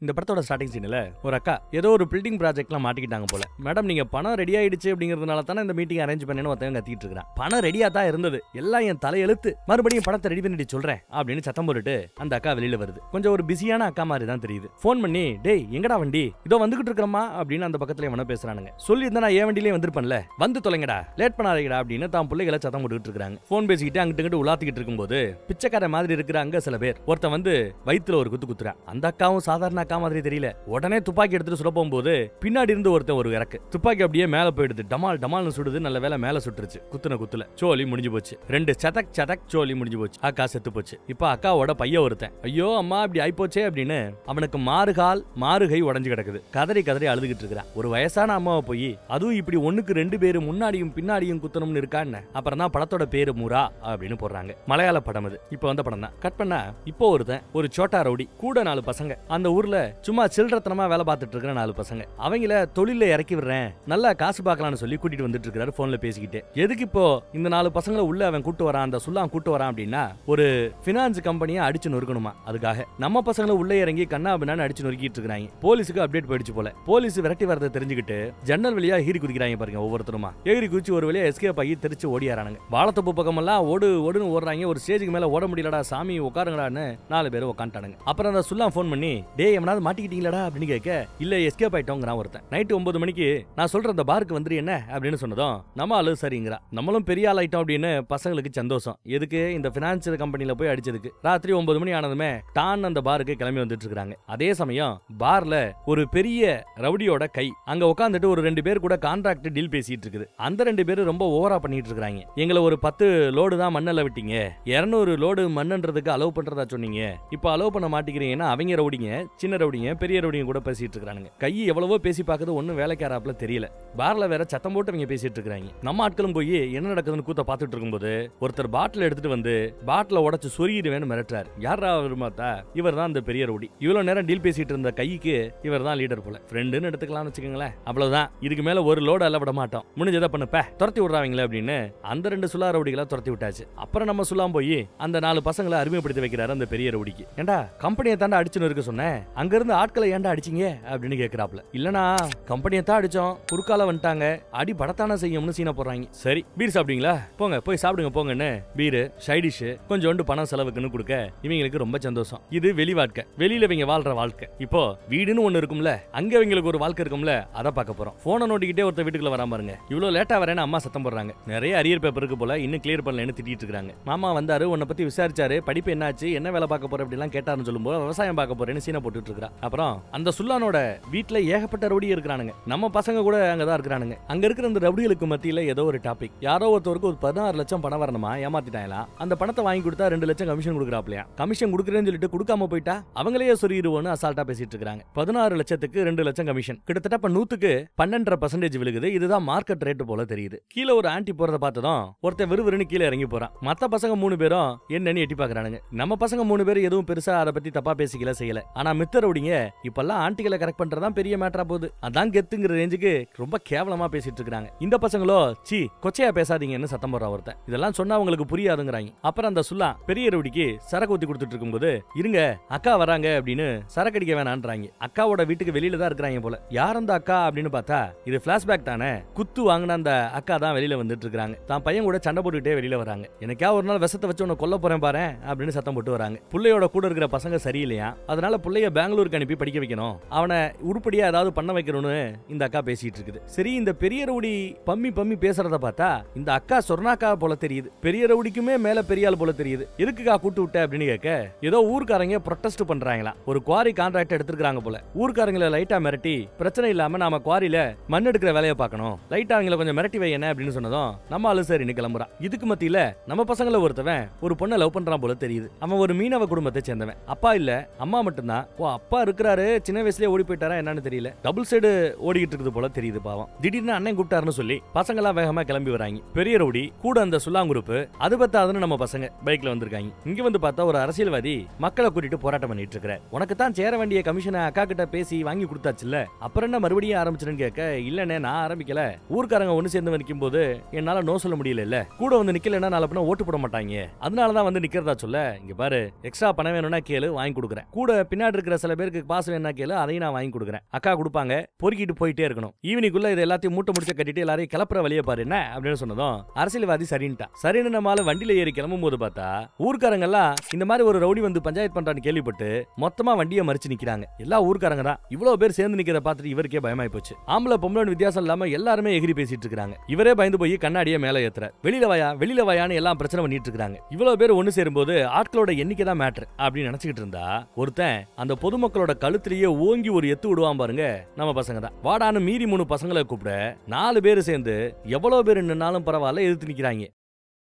இந்த படத்தோட ஸ்டார்டிங் சீன்ல ஒரு அக்கா ஏதோ ஒரு பில்டிங் ப்ராஜெக்ட்ல மாட்டிக்கிட்டாங்க போல. மேடம் நீங்க பணம் ரெடி ஆயிடுச்சு அப்படிங்கிறதுனால தானே இந்த மீட்டிங் அரேஞ்ச் பண்ணேன்னு ஒருத்தன் கத்திட்டு இருக்கான். பணம் ரெடியா தான் இருந்தது, எல்லாம் என் தலையெழுத்து, மறுபடியும் பணத்தை ரெடி பண்ணிட்டு சொல்றேன் அப்படின்னு சத்தம் போட்டுட்டு அந்த அக்கா வெளியில வருது. கொஞ்சம் ஒரு பிஸியான அக்கா மாதிரி தான் தெரியுது. போன் பண்ணி டேய் எங்கடா வண்டி, இதோ வந்துகிட்டு இருக்கறமா அப்படின்னு அந்த பக்கத்துல எவனோ பேசுறானுங்க. சொல்லி இருந்தா நான் ஏன் வண்டியிலே வந்திருப்பேன்ல, வந்து தொலைங்கடா, லேட் பண்ணாதீங்கடா அப்படின்னு தான் பிள்ளைகளை சத்தம் போட்டுக்கிட்டு இருக்காங்க. போன் பேசிக்கிட்டு அங்கிட்டு இங்கிட்டு உலாத்திக்கிட்டு இருக்கும்போது பிச்சைக்கார மாதிரி இருக்கிறாங்க சில பேர். ஒருத்தன் வந்து வயித்துல ஒரு குத்து குத்துறான். அந்த அக்காவும் சாதாரண அக்கா மாதிரி தெரியல. உடனே துப்பாக்கி எடுத்துட்டு சுட போகும்போது பின்னாடி இருந்து ஒருத்தன் ஒரு இறக்கு துப்பாக்கி அப்படியே மேல போயிடுது. டமால் டமால்னு சுடுது. நல்ல வேலை மேல சுட்டுருச்சு. குத்துன குத்துல சோலி முடிஞ்சு போச்சு. 2 சதக் சதக் சோலி முடிஞ்சு போச்சு. அக்கா செத்து போச்சு. இப்ப அக்காவோட பையன் ஒருத்தன் ஐயோ அம்மா இப்படி ஆயிப்போச்சே அப்படின்னு அவனுக்கு மாறுகால் மாறுகை உடஞ்சு கிடக்குது. கதறி கதறி அழுதுகிட்டு இருக்கிறான். ஒரு வயசான அம்மாவை போய் அதுவும் இப்படி ஒண்ணுக்கு 2 பேரு முன்னாடியும் பின்னாடியும் குத்தணும்னு இருக்கான்னு அப்புறம் தான் படத்தோட பேரு மூரா அப்படின்னு போடுறாங்க. மலையாள படம் அது. இப்ப வந்த படம் தான். கட் பண்ணா இப்போ ஒருத்தன் ஒரு சோட்டா ரவுடி கூட 4 பசங்க. அந்த ஊர்ல சும்மா சில்றத்தனமா வேலை பார்த்துட்டு இருக்கிற 4 பசங்க. அவங்கள தொழில இறக்கி விடுறேன், நல்லா காசு பார்க்கலாம்னு சொல்லி கூட்டிட்டு வந்துட்டு இருக்காரு போன்ல பேசிக்கிட்டு. எதுக்கு இப்போ இந்த 4 பசங்களை உள்ள அவன் கூட்டு வரான், அந்த சுல்லாம் கூட்டு வரான் அப்படின்னா ஒரு பினான்ஸ் கம்பெனியை அடிச்சு நொறுக்கணுமா. அதுக்காக நம்ம பசங்களை உள்ள இறங்கி கண்ணா பின்னான்னு அடிச்சு நொறுக்கிட்டு இருக்காங்க. போலீஸுக்கு அப்டேட் போயிடுச்சு போல. போலீஸ் விரட்டி வரதை தெரிஞ்சுக்கிட்டு ஜன்னல் வழியா ஏறி குதிக்கிறாங்க பாருங்க. ஒவ்வொருத்தருமா ஏறி குதிச்சு ஒரு வழியா எஸ்கேப் ஆகி தெரிச்சு ஓடியாரானுங்க. வாழத்தப்பு பக்கமெல்லாம் ஓடு ஓடுன்னு ஓடுறாங்க. ஒரு ஸ்டேஜுக்கு மேல ஓட முடியலடா சாமி உட்காருங்கடான்னு 4 பேர் உட்காந்துட்டானுங்க. அப்புறம் அந்த சுல்லாம் போன் பண்ணி டேய் எவனாவது மாட்டிக்கிட்டீங்களா அப்படின்னு கேட்க இல்ல எஸ்கேப் ஆயிட்டோங்கிறான் ஒருத்தன். நைட்டு 9 மணிக்கு நான் சொல்ற அந்த பாருக்கு வந்துரு என்ன அப்படின்னு சொன்னதும் நம்ம ஆளு சரிங்கிறா. நம்மளும் பெரிய ஆள் ஆயிட்டோம் அப்படின்னு பசங்களுக்கு சந்தோஷம். எதுக்கு இந்த பினான்சியல் கம்பெனில போய் அடிச்சதுக்கு. ராத்திரி 9 மணி ஆனதுமே தான் அந்த பாருக்கு கிளம்பி வந்துட்டு இருக்காங்க. அதே சமயம் பார்ல ஒரு பெரிய ரவுடியோட கை அங்க உட்காந்துட்டு ஒரு 2 பேர் கூட கான்ட்ராக்ட் டீல் பேசிட்டு இருக்குது. அந்த 2 பேரும் ரொம்ப ஓவரா பண்ணிட்டு இருக்காங்க. எங்களை ஒரு 10 லோடு தான் மண்ணல விட்டீங்க, 200 லோடு மண்ணுன்றதுக்கு அலோவ் பண்றதா சொன்னீங்க, இப்ப அலோவ் பண்ண மாட்டேங்கிறீங்கன்னா அவங்க ரவுடிங்க, சின்ன ரவுடிங்க, பெரிய ரவுடிங்க கூட பேசிட்டு இருக்கானுங்க. கை எவ்வளவோ பேசி பார்க்குது, ஒன்னும் வேலைக்காராப்ல தெரியல. பார்ல வேற சத்தம் போட்டு அவங்க பேசிட்டு இருக்காங்க. நம்ம ஆட்களும் போய் என்ன நடக்குதுன்னு கூத்த பார்த்துட்டு இருக்கும்போது ஒருத்தர் பாட்டில் எடுத்துட்டு வந்து பாட்டில உடைச்சு சொருகிடுவேன்னு மிரட்டுறாரு. யாரா வருமாத்தா இவர் தான் அந்த பெரிய ரவுடி. இவ்வளவு நேரம் டீல் பேசிட்டு இருந்த கைக்கு இவர் தான் லீடர் போல. ஃப்ரெண்டுன்னு எடுத்துக்கலாம்னு வச்சுக்கோங்களேன். அவ்வளவுதான், இதுக்கு மேல ஒரு லோடு அல்ல விட மாட்டோம், முடிஞ்சதை பண்ணுப்ப துரத்தி விடுறாங்களே அப்படின்னு அந்த 2 சுல்லா ரவுடிகளை துரத்தி விட்டாச்சு. அப்புறம் நம்ம சொல்லாம் போய் அந்த 4 பசங்களை அறிமுகப்படுத்தி வைக்கிறாரு அந்த பெரிய ரவுடிக்கு. ஏண்டா கம்பெனியை தாண்டா அடிச்சுன்னு இருக்க சொன்னேன், அங்க இருந்து ஆட்களை ஏன்டா அடிச்சீங்க அப்படின்னு கேக்குறாப்ல. இல்லனா கம்பெனியை தான் அடிச்சோம், குறுக்கால வந்துட்டாங்க, அடி படத்தான செய்யும்னு சீன போடுறாங்க. சரி பீர் சாப்பிடுங்களா, போங்க போய் சாப்பிடுங்க போங்கன்னு பீர் சைடிஷ் கொஞ்சோண்டு பணம் செலவுக்குன்னு கொடுக்க இவங்களுக்கு ரொம்ப சந்தோஷம். இது வெளி வாழ்க்கை, வெளியில இவங்க வாழ்ற வாழ்க்கை. இப்போ வீடுன்னு ஒண்ணு இருக்கும்ல, அங்க இவங்களுக்கு ஒரு வாழ்க்கை இருக்கும்ல, அதை பார்க்க போறோம். போனை நோட்டிக்கிட்டே ஒருத்தர் வீட்டுக்குள்ள வராம பாருங்க. இவ்வளவு லேட்டா வரேன்னு அம்மா சத்தம் போடுறாங்க. நிறைய அரியர் பேப்பர் இருக்கு போல, இன்னும் கிளியர் பண்ணலன்னு திட்டிட்டு இருக்காங்க. மாமா வந்தாரு, உன்னை பத்தி விசாரிச்சாரு, படிப்பு என்னாச்சு, என்ன வேலை பார்க்க போற அப்படிலாம் கேட்டாருன்னு சொல்லும்போது விவசாயம் பார்க்க போறேன்னு சீனை போட்டுட்டு இருக்கா. அப்புறம் அந்த சுல்லானோட வீட்டுல ஏகப்பட்ட ரவுடி இருக்கிறானுங்க. நம்ம பசங்க கூட அங்கதான் இருக்கிறானுங்க. அங்க இருக்கிற அந்த ரவுடிகளுக்கு மத்தியில ஏதோ ஒரு டாபிக். யாரோ ஒருத்தருக்கு ஒரு 16 லட்சம் பணம் வரணுமா, ஏமாத்திட்டாங்களா. அந்த பணத்தை வாங்கி கொடுத்தா 2 லட்சம் கமிஷன் கொடுக்குறாப்லையா. கமிஷன் கொடுக்குறேன்னு சொல்லிட்டு கொடுக்காம போயிட்டா அவங்களே சொல்லிடுவோன்னு அசால்ட்டா பேசிட்டு இருக்காங்க. 16 லட்சத்துக்கு 2 லட்சம் கமிஷன், கிட்டத்தட்ட 100க்கு 12.5% விழுகுது. இதுதான் மார்க்கெட் ரேட் போல தெரியுது. கீழே ஒரு ஆன்டி போறத பார்த்ததும் ஒருத்தன் விறுவிறுன்னு கீழே இறங்கி போறான். மத்த பசங்க 3 பேரும் என்னன்னு எட்டி பாக்குறானுங்க. நம்ம பசங்க 3 பேரும் எதுவும் பெருசா அதை பத்தி தப்பா பேசிக்கல செய்யல. ஆனா மித்த ரவுடிங்க இப்பெல்லாம் ஆன்டிகளை கரெக்ட் பண்றதா பெரிய மேட்டரா போகுது, அதான் கெத்துங்கிற ரேஞ்சுக்கு ரொம்ப கேவலமா பேசிட்டு இருக்காங்க. இந்த பசங்களோ சி கொச்சையா பேசாதீங்கன்னு சத்தம் போடுற ஒருத்தன். இதெல்லாம் சொன்னா அவங்களுக்கு புரியாதுங்கிறாங்க. அப்புறம் அந்த சுல்லா பெரிய ரவுடிக்கு சரக்கு ஊத்தி கொடுத்துட்டு இருக்கும்போது இருங்க அக்கா வராங்க அப்படின்னு சரக்கு அடிக்க வேணான்றாங்க. அக்காவோட வீட்டுக்கு வெளியில தான் இருக்கிறாங்க போல. யார் அந்த அக்கா அப்படின்னு பார்த்தா இது பிளாஷ்பேக் தானே. குத்து வாங்கின அந்த அக்கா தான் வெளியில வந்துட்டு இருக்காங்க. தான் பையன் கூட சண்டை போட்டுக்கிட்டே வெளியில வராங்க. எனக்கா ஒரு நாள் விஷத்தை வச்சு உன்னை கொல்ல போறேன் பாரு அப்படின்னு சத்தம் போட்டு வராங்க. புள்ளையோட கூட இருக்கிற பசங்க சரியில்லையா, அதனால புள்ளைய பெங்களூருக்கு அனுப்பி படிக்க வைக்கணும், அவனை உருப்படியா ஏதாவது பண்ண வைக்கணும்னு இந்த அக்கா பேசிட்டு இருக்குது. சரி இந்த பெரிய ரவுடி பம்மி பம்மி பேசுறத பார்த்தா இந்த அக்கா சொர்ணாக்கா போல தெரியுது. பெரிய ரவுடிக்குமே மேல பெரிய ஆள் போல தெரியுது. எதுக்குக்கா கூட்டு விட்ட அப்படின்னு கேட்க ஏதோ ஊர்க்காரங்க ப்ரொடெஸ்ட் பண்றாங்களா. ஒரு குவாரி கான்ட்ராக்ட் எடுத்துருக்காங்க போல. ஊர்க்காரங்களை லைட்டா மிரட்டி பிரச்சனை இல்லாம நாம குவாரியில மண் எடுக்கிற வேலையை பார்க்கணும், லைட்டா அவங்கள கொஞ்சம் மிரட்டி வை என்ன அப்படின்னு சொன்னதும் நம்ம ஆளு சரின்னு கிளம்புறான். இதுக்கு மத்தியில நம்ம பசங்களை ஒருத்தவன் ஒரு பொண்ணை லவ் பண்றான் போல தெரியுது. அவன் ஒரு மீனவ குடும்பத்தை சேர்ந்தவன். அப்பா இல்ல அம்மா மட்டும்தான். ஓ அப்பா இருக்கிறாரு, சின்ன வயசுலயே ஓடி போயிட்டாரா என்னன்னு தெரியல. டபுள் சைடு ஓடிக்கிட்டு இருக்குது போல தெரியுது பாவம். திடீர்னு அண்ணன் கூப்பிட்டாருன்னு சொல்லி பசங்க எல்லாம் வேகமா கிளம்பி வராங்க. பெரிய ரவுடி கூட அந்த சுல்லாங்குருப்பு, அது பத்தாதுன்னு நம்ம பசங்க பைக்ல வந்திருக்காங்க. இங்க வந்து பார்த்தா ஒரு அரசியல்வாதி மக்களை கூட்டிட்டு போராட்டம் பண்ணிட்டு இருக்கிறார். உனக்கு தான் சேர வேண்டிய கமிஷனை அக்கா கிட்ட பேசி வாங்கி கொடுத்தாச்சுல்ல, அப்புறம் என்ன மறுபடியும் ஆரம்பிச்சிருன்னு கேட்க இல்லனே நான் ஆரம்பிக்கல, ஊர்க்காரங்க ஒண்ணு சேர்ந்து நிற்கும் போது என்னால நோ சொல்ல முடியல, இல்ல கூட வந்து நிக்கலன்னா நாளை பின்ன ஓட்டு போட மாட்டாங்க, அதனாலதான் வந்து நிக்கிறதா சொல்ல. இங்க பாரு எக்ஸ்ட்ரா பணம் வேணும்னா கேளு வாங்கி கொடுக்குறேன். கூட பின்னாடி இருக்கிற சில சில பேருக்கு பாஸ் வேணா கேளு, அதையும் நான் வாங்கி கொடுக்குறேன். அக்கா கொடுப்பாங்க, பொறுக்கிட்டு போயிட்டே இருக்கணும். ஈவினிங்குள்ள இது எல்லாத்தையும் மூட்டை முடிச்ச கட்டிட்டு எல்லாரையும் கிளப்புற வழியை பாரு என்ன அப்படின்னு சொன்னதும் அரசியல்வாதி சரின்ட்டா. சரின்னு நம்மளால வண்டியில ஏறி கிளம்பும் போது பார்த்தா ஊர்க்காரங்க எல்லாம் இந்த மாதிரி ஒரு ரவுடி வந்து பஞ்சாயத்து பண்றான்னு கேள்விப்பட்டு மொத்தமா வண்டியை மறிச்சு நிக்கிறாங்க. எல்லா ஊர்க்காரங்க தான். இவ்வளவு பேர் சேர்ந்து நிக்கிறத பார்த்துட்டு இவருக்கே பயமாயி போச்சு. ஆம்பளை பொம்பளை வித்தியாசம் இல்லாம எல்லாருமே எகிரி பேசிட்டு இருக்காங்க. இவரே பயந்து போய் கண்ணாடியை மேல ஏத்துற, வெளியில வாயான்னு எல்லாம் பிரச்சனை பண்ணிட்டு இருக்காங்க. இவ்வளவு பேர் ஒண்ணு சேரும்போது ஆட்களோட எண்ணிக்கை தான் மேட்டர் அப்படின்னு நினைச்சுக்கிட்டு இருந்தா ஒருத்தன் அந்த பொதுமக்களோட கழுத்திலேயே ஓங்கி ஒரு எத்து விடுவான் பாருங்க, நம்ம பசங்க தான். வாடான்னு மீறி 3 பசங்களை கூப்பிட 4 பேர் சேர்ந்து எவ்வளவு பேர் நின்னாலும் பரவாயில்ல எதிர்த்து நிக்கிறாங்க.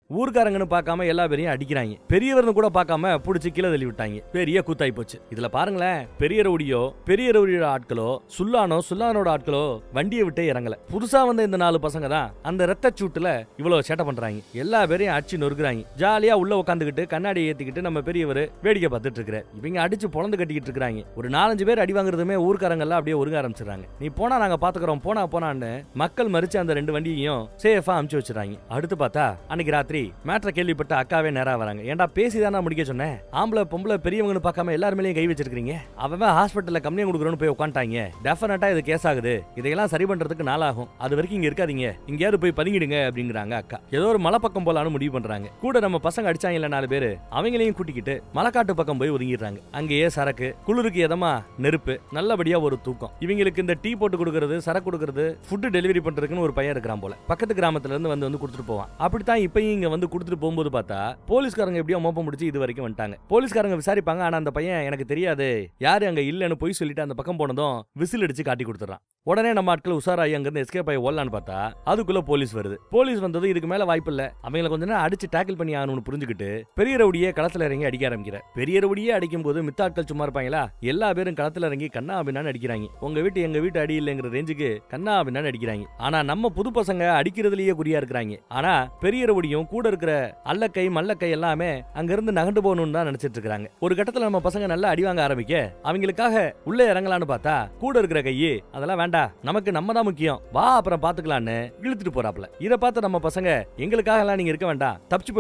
ஊர்க்காரங்கன்னு பார்க்காம எல்லா பேரையும் அடிக்கிறாங்க. பெரியவர்னு கூட பார்க்காம புடிச்சு கீழே தள்ளி விட்டாங்க. பெரிய கூத்தாய் போச்சு. இதுல பாருங்களேன், பெரிய ரவுடியோட ஆட்களோ சுல்லானோட ஆட்களோ வண்டியை விட்டு இறங்கல. புதுசா வந்த இந்த 4 பசங்க தான் அந்த ரத்த சூட்டுல இவ்வளவு சேட்டை பண்றாங்க. எல்லா பேரையும் அடிச்சு நொறுக்குறாங்க. ஜாலியா உள்ள உட்காந்துக்கிட்டு கண்ணாடியை ஏத்திக்கிட்டு நம்ம பெரியவர் வேடிக்கை பார்த்துட்டு இருக்கிற. இவங்க அடிச்சு பொழந்து கட்டிக்கிட்டு இருக்காங்க. ஒரு 4-5 பேர் அடி வாங்குறதுமே ஊர்க்காரங்க எல்லாம் அப்படியே ஒருங்க ஆரம்பிச்சிடறாங்க. நீ போனா நாங்க பாத்துக்கிறோம், போனான்னு மக்கள் மறிச்சு அந்த 2 வண்டியையும் சேஃபா அமுச்சு வச்சிடறாங்க. அடுத்து பார்த்தா அன்னைக்கு ராத்திரி மேட்டரை கேள்விப்பட்ட அக்காவே நேரா வராங்க. ஏன்டா பேசிதானா முடிக்க சொன்னேன், ஆம்பளை பொம்பளை பெரியவங்கன்னு பார்க்காம எல்லாருமே கை வச்சிருக்கீங்க. அவன் ஹாஸ்பிட்டல்ல கம்ப்ளைண்ட் கொடுக்குறோன்னு போய் உட்காந்துட்டாங்க. டெஃபினட்டா இது கேஸ் ஆகுது. இதையெல்லாம் சரி பண்றதுக்கு நாளாகும். அது வரைக்கும் இங்க இருக்காதீங்க, இங்கேயாவது போய் பதுங்கிடுங்க அப்படிங்கிறாங்க அக்கா. ஏதோ ஒரு மலை பக்கம் போலான்னு முடிவு பண்றாங்க. கூட நம்ம பசங்க அடிச்சாங்கல்ல 4 பேரு, அவங்களையும் கூட்டிக்கிட்டு மலைக்காட்டு பக்கம் போய் ஒதுங்கிடுறாங்க. அங்கேயே சரக்கு, குளிருக்கு எதமா நெருப்பு, நல்லபடியா ஒரு தூக்கம். இவங்களுக்கு இந்த டீ போட்டு கொடுக்கறது, சரக்கு கொடுக்கறது, ஃபுட் டெலிவரி பண்றதுக்குன்னு ஒரு பையன் இருக்கிறான் போல. பக்கத்து கிராமத்துல இருந்து வந்து கொடுத்துட்டு போவான். அப்படித்தான் இப்பயும் இங்க வந்து கொடுத்துட்டு போகும்போது பார்த்தா போலீஸ்காரங்க எப்படியோ மோப்பம் முடிச்சு இது வரைக்கும் வந்துட்டாங்க. போலீஸ்காரங்க விசாரிப்பாங்க. ஆனா அந்த பையன் எனக்கு தெரியாது, யாரு அங்க இல்லன்னு போய் சொல்லிட்டு அந்த பக்கம் போனதும் விசில் அடிச்சு காட்டி கொடுத்துறான். உடனே நம்ம ஆட்கள் உஷாராயி அங்கிருந்து எஸ்கேப் ஆகி ஓடலான்னு பார்த்தா அதுக்குள்ள போலீஸ் வருது. போலீஸ் வந்தது இதுக்கு மேல வாய்ப்பு இல்ல, அவங்களை கொஞ்ச நேரம் அடிச்சு டேக்கிள் பண்ணி ஆகணும்னு புரிஞ்சுக்கிட்டு பெரிய ரவுடியே களத்துல இறங்கி அடிக்க ஆரம்பிக்கிற. பெரிய ரவுடியே அடிக்கும் போது மித்த ஆட்கள் சும்மா இருப்பாங்களா, எல்லா பேரும் களத்துல இறங்கி கண்ணா அப்படின்னு அடிக்கிறாங்க. உங்க வீட்டு எங்க வீட்டு அடி இல்லைங்கிற ரேஞ்சுக்கு கண்ணா அப்படின்னு அடிக்கிறாங்க. ஆனா நம்ம புது பசங்க அடிக்கிறதுலயே குறியா இருக்கிறாங்க. ஆனா பெரிய ரவுடியும் கூட இருக்கிற அல்லக்கை மல்லக்கை எல்லாமே அங்க இருந்து நகண்டு போகணும்னு தான் நினைச்சிட்டு இருக்காங்க. ஒரு கட்டத்துல நம்ம பசங்க நல்லா அடி வாங்க ஆரம்பிக்க அவங்களுக்காக உள்ள இறங்கலான்னு பார்த்தா கூட இருக்கிற கையே அதெல்லாம் வேண்டாம், நமக்கு நம்ம தான் முக்கியம், வா அப்புறம் பாத்துக்கலான்னு இழுத்துட்டு போறாப்ல. இத பார்த்து நம்ம பசங்க எங்களுக்காக எல்லாம் நீங்க இருக்க வேண்டாம், தப்பிச்சு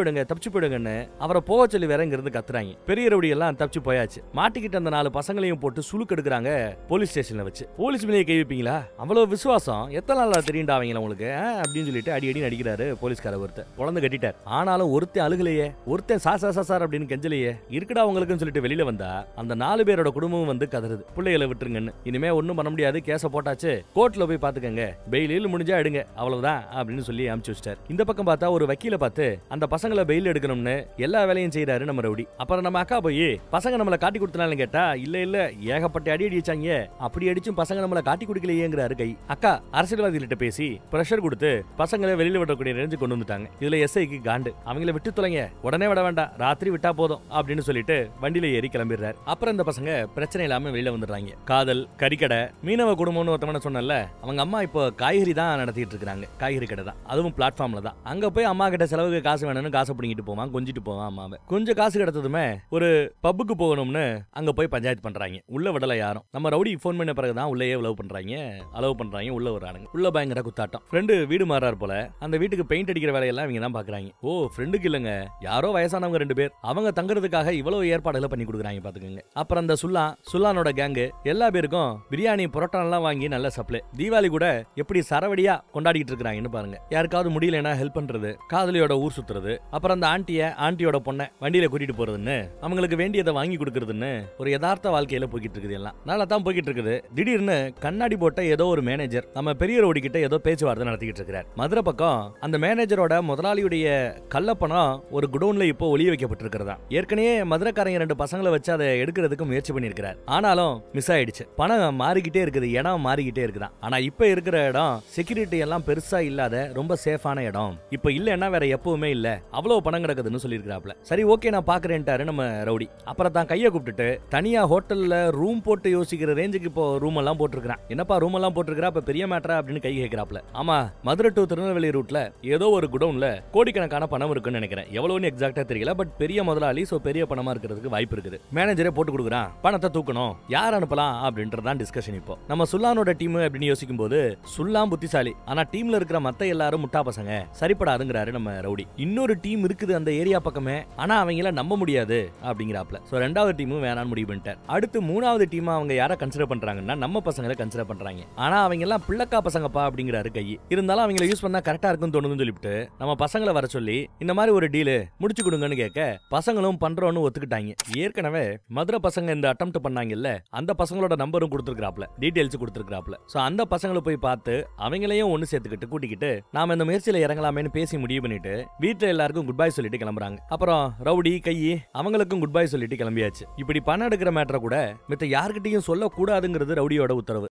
போயிடுங்கன்னு அவரை போக சொல்லி வேற இங்க இருந்து கத்துறாங்க. பெரிய ரவுடி எல்லாம் தப்பிச்சு போயாச்சு. மாட்டிக்கிட்டு அந்த 4 பசங்களையும் போட்டு சுளுக்கு எடுக்கிறாங்க போலீஸ் ஸ்டேஷன்ல வச்சு. போலீஸ் மேலே கை வைப்பீங்களா, அவ்வளவு விசுவாசம் எத்தனை நாளா தெரியுண்டா அவங்கள உங்களுக்கு அப்படின்னு சொல்லிட்டு அடி நடிக்கிறாரு போலீஸ்கார. ஒருத்தர் குழந்தை கட்டிட்டார். ஆனாலும் ஒருத்தன் அழுகலையே, ஒருத்தன் சார் அப்படின்னு கெஞ்சலையே. இருக்குடா உங்களுக்குன்னு சொல்லிட்டு வெளியில வந்தா அந்த 4 பேரோட குடும்பமும் வந்து கதறுது, பிள்ளைகளை விட்டுருங்கன்னு. இனிமே ஒண்ணும் பண்ண முடியாது, கேஸ போட்டாச்சு, கோர்ட்ல போய் பாத்துக்கங்க, பெயில் முடிஞ்சா எடுங்க, அவ்வளவுதான் அப்படின்னு சொல்லி அனுப்பிச்சு வச்சிட்டார். இந்த பக்கம் பார்த்தா ஒரு வக்கீல பார்த்து அந்த பசங்களை பெயில் எடுக்கணும்னு எல்லா வேலையும் செய்யறாரு நம்ம ரவுடி. அப்புறம் நம்ம அக்கா போய் பசங்க நம்மள காட்டி கொடுத்தனாலும் கேட்டா இல்ல ஏகப்பட்ட அடி அடிச்சாங்க, அப்படி அடிச்சும் பசங்க நம்மள காட்டி கொடுக்கலையேங்கிறாரு கை. அக்கா அரசியல்வாதிகிட்ட பேசி பிரஷர் கொடுத்து பசங்களை வெளியில விடக்கூடிய ரேஞ்சு கொண்டு வந்துட்டாங்க. இதுல எஸ்ஐக்கு காண்டு, அவங்கள விட்டு தொலைங்க, உடனே விட வேண்டாம், ராத்திரி விட்டா போதும் அப்படின்னு சொல்லிட்டு வண்டியில ஏறி கிளம்பிடுறாரு. அப்புறம் இந்த பசங்க பிரச்சனை இல்லாம வெளியில வந்துடுறாங்க. காதல், கறிக்கடை, மீனவ குடும்பம்னு ஒருத்தவன சொன்னல, அவங்க அம்மா இப்போ காய்கறி தான் நடத்திட்டு இருக்காங்க. காய்கறி கடை தான், அதுவும் பிளாட்ஃபார்ம்ல தான். அங்க போய் அம்மா கிட்ட செலவுக்கு காசு வேணும்னு காசு பிடிங்கிட்டு போவான், கொஞ்சிட்டு போவான் அம்மாவை. கொஞ்சம் காசு கிடைச்சதுமே ஒரு பப்புக்கு போகணும்னு அங்க போய் பஞ்சாயத்து பண்றாங்க. உள்ள விடல யாரும். நம்ம ரவுடி போன் பண்ண பிறகுதான் உள்ளே அலோவ் பண்றாங்க. உள்ள வரானுங்க. உள்ள பயங்கர குத்தாட்டம். ஃப்ரெண்டு வீடு மாறாரு போல, அந்த வீட்டுக்கு பெயிண்ட் அடிக்கிற வேலையெல்லாம் இவங்க தான் பாக்குறாங்க. ஓ ஃப்ரெண்டுக்கு இல்லங்க, யாரோ வயசானவங்க 2 பேர், அவங்க தங்குறதுக்காக இவ்வளவு ஏற்பாடுகளை பண்ணி கொடுக்குறாங்க பாத்துக்கோங்க. அப்புறம் அந்த சுல்லானோட கேங்கு எல்லா பேருக்கும் பிரியாணி புரோட்டா எல்லாம் வாங்கி நல்ல சப்ளை. தீபாவளி கூட எப்படி சரவடியா கொண்டாடிட்டு இருக்காங்கன்னு பாருங்க. யாருக்காவது முடியலன்னா ஹெல்ப் பண்றது, காதலியோட ஊர் சுத்துறது, அப்புறம் அந்த ஆண்டியோட பொண்ணை வண்டியில கூட்டிட்டு போறதுன்னு, அவங்களுக்கு வேண்டியதை வாங்கி கொடுக்கறதுன்னு ஒரு யதார்த்த வாழ்க்கையில போய்கிட்டு இருக்குது. எல்லாம் நல்லா தான் போய்கிட்டு இருக்குது. திடீர்னு கண்ணாடி போட்ட ஏதோ ஒரு மேனேஜர் நம்ம பெரிய ரோடி கிட்ட ஏதோ பேச்சுவார்த்தை நடத்திக்கிட்டு இருக்கிறார். மதுரை பக்கம் அந்த மேனேஜரோட முதலாளியுடைய கள்ளப்பணம் ஒரு குடோன்ல இப்போ ஒளிய வைக்கப்பட்டிருக்கிறதா. ஏற்கனவே மதுரைக்காரங்க 2 பசங்களை வச்சு அதை எடுக்கிறதுக்கு முயற்சி பண்ணிருக்கிறார். ஆனாலும் மிஸ் ஆயிடுச்சு. பணம் மாறிக்கிட்டே இருக்குது, இடம் மாறிக்கிட்டே இருக்குதான். ஆனா இப்ப இருக்கிற இடம் செக்யூரிட்டி எல்லாம் பெருசா இல்லாத ரொம்ப சேஃபான இடம். இப்ப இல்லன்னா வேற எப்பவுமே இல்ல, அவ்வளவு பணம் கிடக்குதுன்னு சொல்லியிருக்கிறாப்ல. சரி ஓகே நான் பாக்குறேன்ட்டாரு நம்ம ரவுடி. அப்புறம் தான் கையை கூப்பிட்டுட்டு தனியா ஹோட்டல்ல ரூம் போட்டு யோசிக்கிற ரேஞ்சுக்கு இப்போ ரூம் எல்லாம் போட்டிருக்கான். என்னப்பா ரூம் எல்லாம் போட்டிருக்கா, அப்ப பெரிய மேட்டரா அப்படின்னு கை கேட்கிறாப்ல. ஆமா, மதுரை டு திருநெல்வேலி ரூட்ல ஏதோ ஒரு குடோன்ல கோடிக்கணக்கான பணம் இருக்குன்னு நினைக்கிறேன். எவ்வளவுன்னு எக்ஸாக்டா தெரியல, பட் பெரிய முதலாளி, சோ பெரிய பணமா இருக்கிறதுக்கு வாய்ப்பு இருக்குது. மேனேஜரே போட்டு கொடுக்குறான், பணத்தை தூக்கணும், யார் அனுப்பலாம் அப்படின்றதான் டிஸ்கஷன். இப்போ நம்ம சுல்லானோட டீம் அப்படின்னு யோசிக்கும் போது சுல்லாம் புத்திசாலி, ஆனா டீம்ல இருக்கிற மத்த எல்லாரும் முட்டா பசங்க, சரிப்படாதுங்கிறாரு நம்ம ரவுடி. இன்னொரு டீம் இருக்குது அந்த ஏரியா பக்கமே, ஆனா அவங்கள நம்ப முடியாது அப்படிங்கிறாப்ல. சோ ரெண்டாவது டீமும் வேணான்னு முடிவு பண்ணிட்டார். அடுத்து மூணாவது டீம் அவங்க யார கன்சிடர் பண்றாங்கன்னா நம்ம பசங்களை கன்சிடர் பண்றாங்க. ஆனா அவங்க எல்லாம் பிள்ளக்கா பசங்கப்பா அப்படிங்கிறாரு கை. இருந்தாலும் அவங்கள யூஸ் பண்ணா கரெக்டா இருக்கும்னு தோணுதுன்னு சொல்லிட்டு நம்ம பசங்களை வர சொல்லி இந்த மாதிரி ஒரு டீல் முடிச்சு கொடுங்கன்னு கேட்க பசங்களும் பண்றோன்னு ஒத்துக்கிட்டாங்க. ஏற்கனவே மதுரை பசங்க இந்த அட்டெம்ப்ட் பண்ணாங்கல்ல, அந்த பசங்களோட நம்பரும் கொடுத்துருக்காப்ல, டீடைல்ஸ் கொடுத்துருக்காப்ல. சோ அந்த பசங்களை போய் பார்த்து அவங்களையும் ஒன்னு சேர்த்துக்கிட்டு கூட்டிக்கிட்டு நாம இந்த முயற்சியில இறங்கலாமேன்னு பேசி முடிவு பண்ணிட்டு வீட்டுல எல்லாருக்கும் குட் பை சொல்லிட்டு கிளம்புறாங்க. அப்புறம் ரவுடி கை அவங்களுக்கும் குட் பை சொல்லிட்டு கிளம்பியாச்சு. இப்படி பணம் எடுக்கிற மேட்டரை கூட மித்த யார்கிட்டையும் சொல்ல கூடாதுங்கிறது ரவுடியோட உத்தரவு.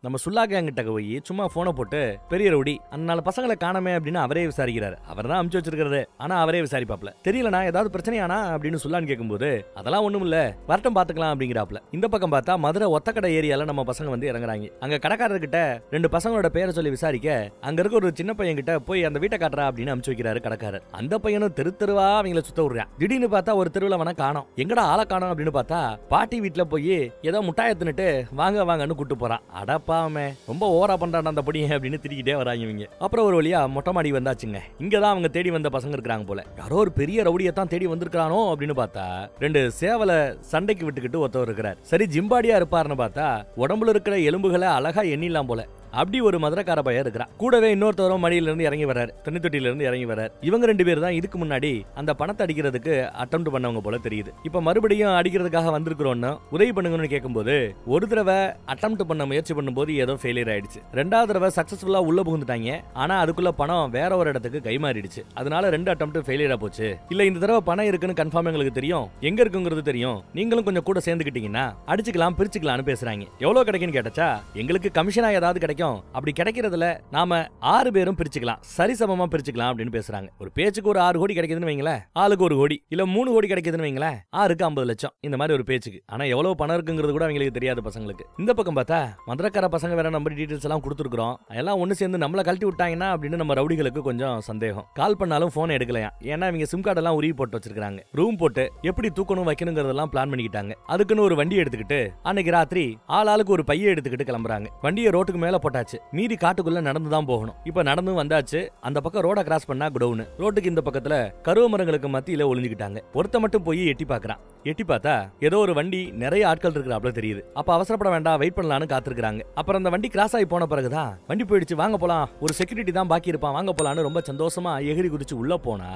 நம்ம சுல்லா கேங்கிட்ட போய் சும்மா போனை போட்டு பெரிய ரவுடி அந்த 4 பசங்களை காணமே அப்படின்னு அவரே விசாரிக்கிறாரு. அவர் தான் அமுச்சு வச்சிருக்கிறது, ஆனா அவரே விசாரிப்பாப்ல. தெரியலனா ஏதாவது பிரச்சனையானா அப்படின்னு சுல்லான்னு கேட்கும்போது அதெல்லாம் ஒண்ணும் இல்ல, வரட்டும் பாத்துக்கலாம் அப்படிங்கிறாப்ல. இந்த பக்கம் பார்த்தா மதுரை ஒத்தக்கடை ஏரியால நம்ம பசங்க வந்து இறங்குறாங்க. அங்க கடைக்காரர்கிட்ட 2 பசங்களோட பேரை சொல்லி விசாரிக்க அங்க இருக்க ஒரு சின்ன பையன் கிட்ட போய் அந்த வீட்டை காட்டுறா அப்படின்னு அமுச்சு வைக்கிறாரு கடைக்காரர். அந்த பையனும் தெருவா அவங்கள சுத்த விடுறான். திடீர்னு பார்த்தா ஒரு தெருவில் அவனை காணோம். எங்கடா ஆளை காணோம் அப்படின்னு பார்த்தா பாட்டி வீட்டுல போய் ஏதோ முட்டாய தின்னுட்டு வாங்க வாங்கன்னு கூட்டு போறான். அடப்பாமே ரொம்ப ஓவரா பண்றான் அந்த பொடியை அப்படின்னு திரிக்கிட்டே வராங்க இவங்க. அப்புறம் ஒரு வழியா மொட்டை மாடி வந்தாச்சுங்க. இங்கதான் அவங்க தேடி வந்த பசங்க இருக்காங்க போல. யாரோ ஒரு பெரிய ரவுடியத்தான் தேடி வந்திருக்கானோ அப்படின்னு பார்த்தா 2 சேவலை சண்டைக்கு விட்டுக்கிட்டு ஒருத்தவர் இருக்கிறார். சரி ஜிம்பாடியா இருப்பாருன்னு பார்த்தா உடம்புல இருக்கிற எலும்புகளை அழகா எண்ணிலாம் போல. அப்படி ஒரு மதுரக்கார பையன் இருக்கிறான். கூடவே இன்னொருத்தவரும் மடியில இருந்து இறங்கி வர்றாரு, தண்ணி தொட்டியில இருந்து இறங்கி வர்றாரு. இவங்க 2 பேர் தான் இதுக்கு முன்னாடி அந்த பணத்தை அடிக்கிறதுக்கு அட்டெம்ப்ட் பண்ணவங்க போல தெரியுது. இப்ப மறுபடியும் அடிக்கிறதுக்காக வந்திருக்கிறோன்னு உதவி பண்ணுங்கன்னு கேட்கும்போது ஒரு தடவை அட்டெம்ப்ட் பண்ண முயற்சி பண்ணும்போது ஏதோ ஃபெயிலியர் ஆயிடுச்சு. 2வது தடவை சக்சஸ்ஃபுல்லா உள்ள புகுந்துட்டாங்க. ஆனா அதுக்குள்ள பணம் வேற ஒரு இடத்துக்கு கைமாறிடுச்சு. அதனால 2 அட்டெம்ப்ட் ஃபெயிலியரா போச்சு. இல்ல இந்த தடவை பணம் இருக்குன்னு கன்ஃபார்ம் எங்களுக்கு தெரியும், எங்க இருக்குங்கிறது தெரியும், நீங்களும் கொஞ்சம் கூட சேர்ந்துக்கிட்டீங்கன்னா அடிச்சுக்கலாம் பிரிச்சுக்கலாம்னு பேசுறாங்க. எவ்வளவு கிடைக்குன்னு கேட்டச்சா எங்களுக்கு கமிஷனா ஏதாவது கிடைக்கும், அப்படி கிடைக்கிறதுல நாம 6 பேரும் பிரிச்சுக்கலாம், சரிசமமா பிரிச்சுக்கலாம் அப்படின்னு பேசுறாங்க. ஒரு பேச்சுக்கு ஒரு 6 கோடி கிடைக்குதுன்னு வைங்களேன், ஆளுக்கு 1 கோடி இல்ல 3 கோடி கிடைக்குதுன்னு வைங்களேன், 6க்கு 50 லட்சம் இந்த மாதிரி ஒரு பேச்சுக்கு. ஆனா எவ்வளவு பணம் இருக்குங்கிறது கூட அவங்களுக்கு தெரியாது பசங்களுக்கு. இந்த பக்கம் பார்த்தா மதுரக்கார பசங்க வேற நம்பர் டீடைல்ஸ் எல்லாம் கொடுத்துருக்கோம், எல்லாம் ஒண்ணு சேர்ந்து நம்மள கழட்டி விட்டாங்கன்னா அப்படின்னு நம்ம ரவுடிகளுக்கு கொஞ்சம் சந்தேகம். கால் பண்ணாலும் போன் எடுக்கலையா, ஏன்னா இவங்க சிம் கார்டு எல்லாம் உருவி போட்டு வச்சிருக்காங்க. ரூம் போட்டு எப்படி தூக்கணும் வைக்கணுங்கிறதெல்லாம் பிளான் பண்ணிக்கிட்டாங்க. அதுக்குன்னு ஒரு வண்டி எடுத்துக்கிட்டு அன்னைக்கு ராத்திரி ஆளுக்கு ஒரு பைய எடுத்துக்கிட்டு கிளம்புறாங்க. வண்டியை ரோட்டுக்கு மேல போட்டாச்சு, மீறி காட்டுக்குள்ள நடந்துதான் போகணும். இப்ப நடந்து வந்தாச்சு. அந்த பக்கம் ரோட கிராஸ் பண்ணா குடவுன், ரோட்டுக்கு இந்த பக்கத்துல கருவ மரங்களுக்கு மத்தியில ஒளிஞ்சுக்கிட்டாங்க. ஒருத்த மட்டும் போய் எட்டி பாக்குறான். எட்டி பார்த்தா ஏதோ ஒரு வண்டி நிறைய ஆட்கள் இருக்கிறாப்ல தெரியுது. அப்ப அவசரப்பட வேண்டாம், வெயிட் பண்ணலாம்னு காத்திருக்காங்க. அப்புறம் அந்த வண்டி கிராஸ் ஆகி போன பிறகுதான் வண்டி போயிடுச்சு, வாங்க போலாம், ஒரு செக்யூரிட்டி தான் பாக்கி இருப்பான், வாங்க போலான்னு ரொம்ப சந்தோஷமா எகிரி குதிச்சு உள்ள போனா